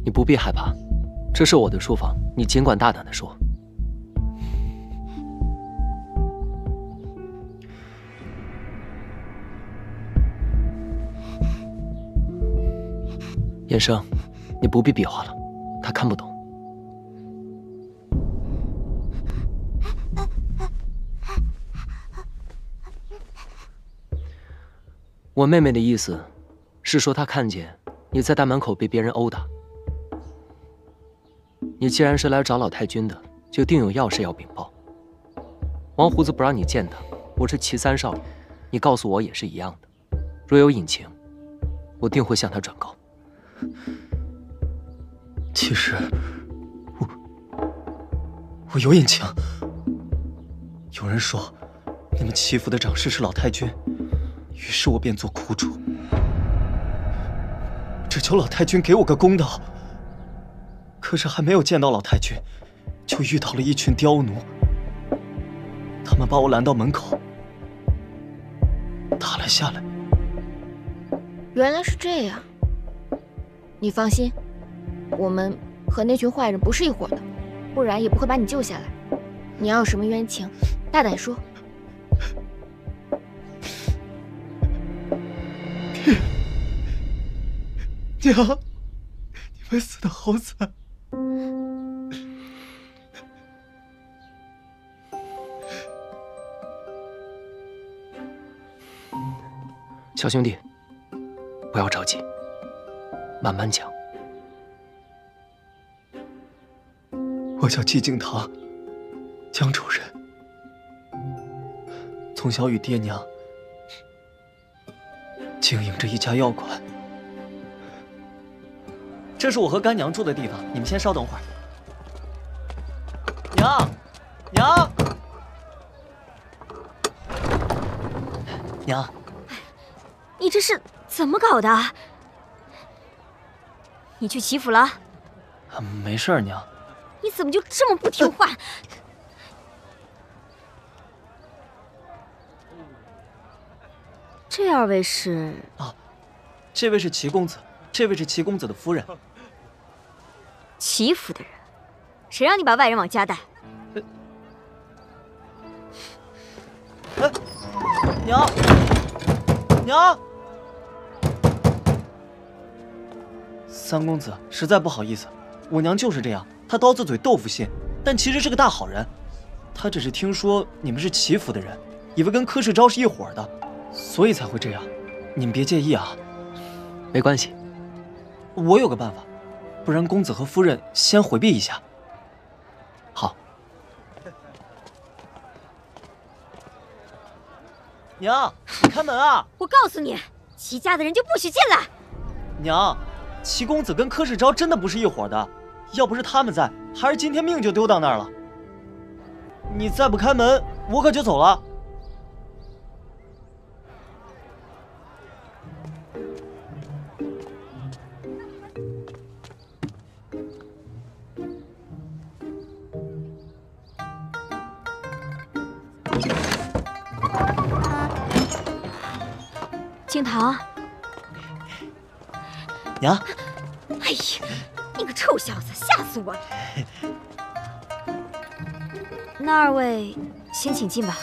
你不必害怕，这是我的书房，你尽管大胆地说。叶生，你不必比划了，他看不懂。我妹妹的意思是说，她看见你在大门口被别人殴打。你既然是来找老太君的，就定有要事要禀报。王胡子不让你见他，我是齐三少爷，你告诉我也是一样的。若有隐情，我定会向他转告。其实，我有隐情。有人说，你们齐府的长侍是老太君，于是我便做苦主，只求老太君给我个公道。可是还没有见到老太君，就遇到了一群刁奴，他们把我拦到门口，打了下来。原来是这样。你放心，我们和那群坏人不是一伙的，不然也不会把你救下来。你要有什么冤情，大胆说。娘，你们死得好惨。小兄弟，不要着急，慢慢讲。我叫季敬堂，江州人，从小与爹娘经营着一家药馆。这是我和干娘住的地方，你们先稍等会儿。娘，娘，你这是怎么搞的？你去齐府了？没事儿，娘。你怎么就这么不听话？这二位是？啊，这位是齐公子，这位是齐公子的夫人。齐府的人，谁让你把外人往家带？娘，三公子，实在不好意思，我娘就是这样，她刀子嘴豆腐心，但其实是个大好人。她只是听说你们是齐府的人，以为跟柯世昭是一伙的，所以才会这样。你们别介意啊。没关系，我有个办法，不然公子和夫人先回避一下。好。娘，你开门啊！我告诉你，齐家的人就不许进来。娘，齐公子跟柯世昭真的不是一伙的，要不是他们在，还是今天命就丢到那儿了。你再不开门，我可就走了。青桃，娘，哎呀，你个臭小子，吓死我了！那二位先请进吧。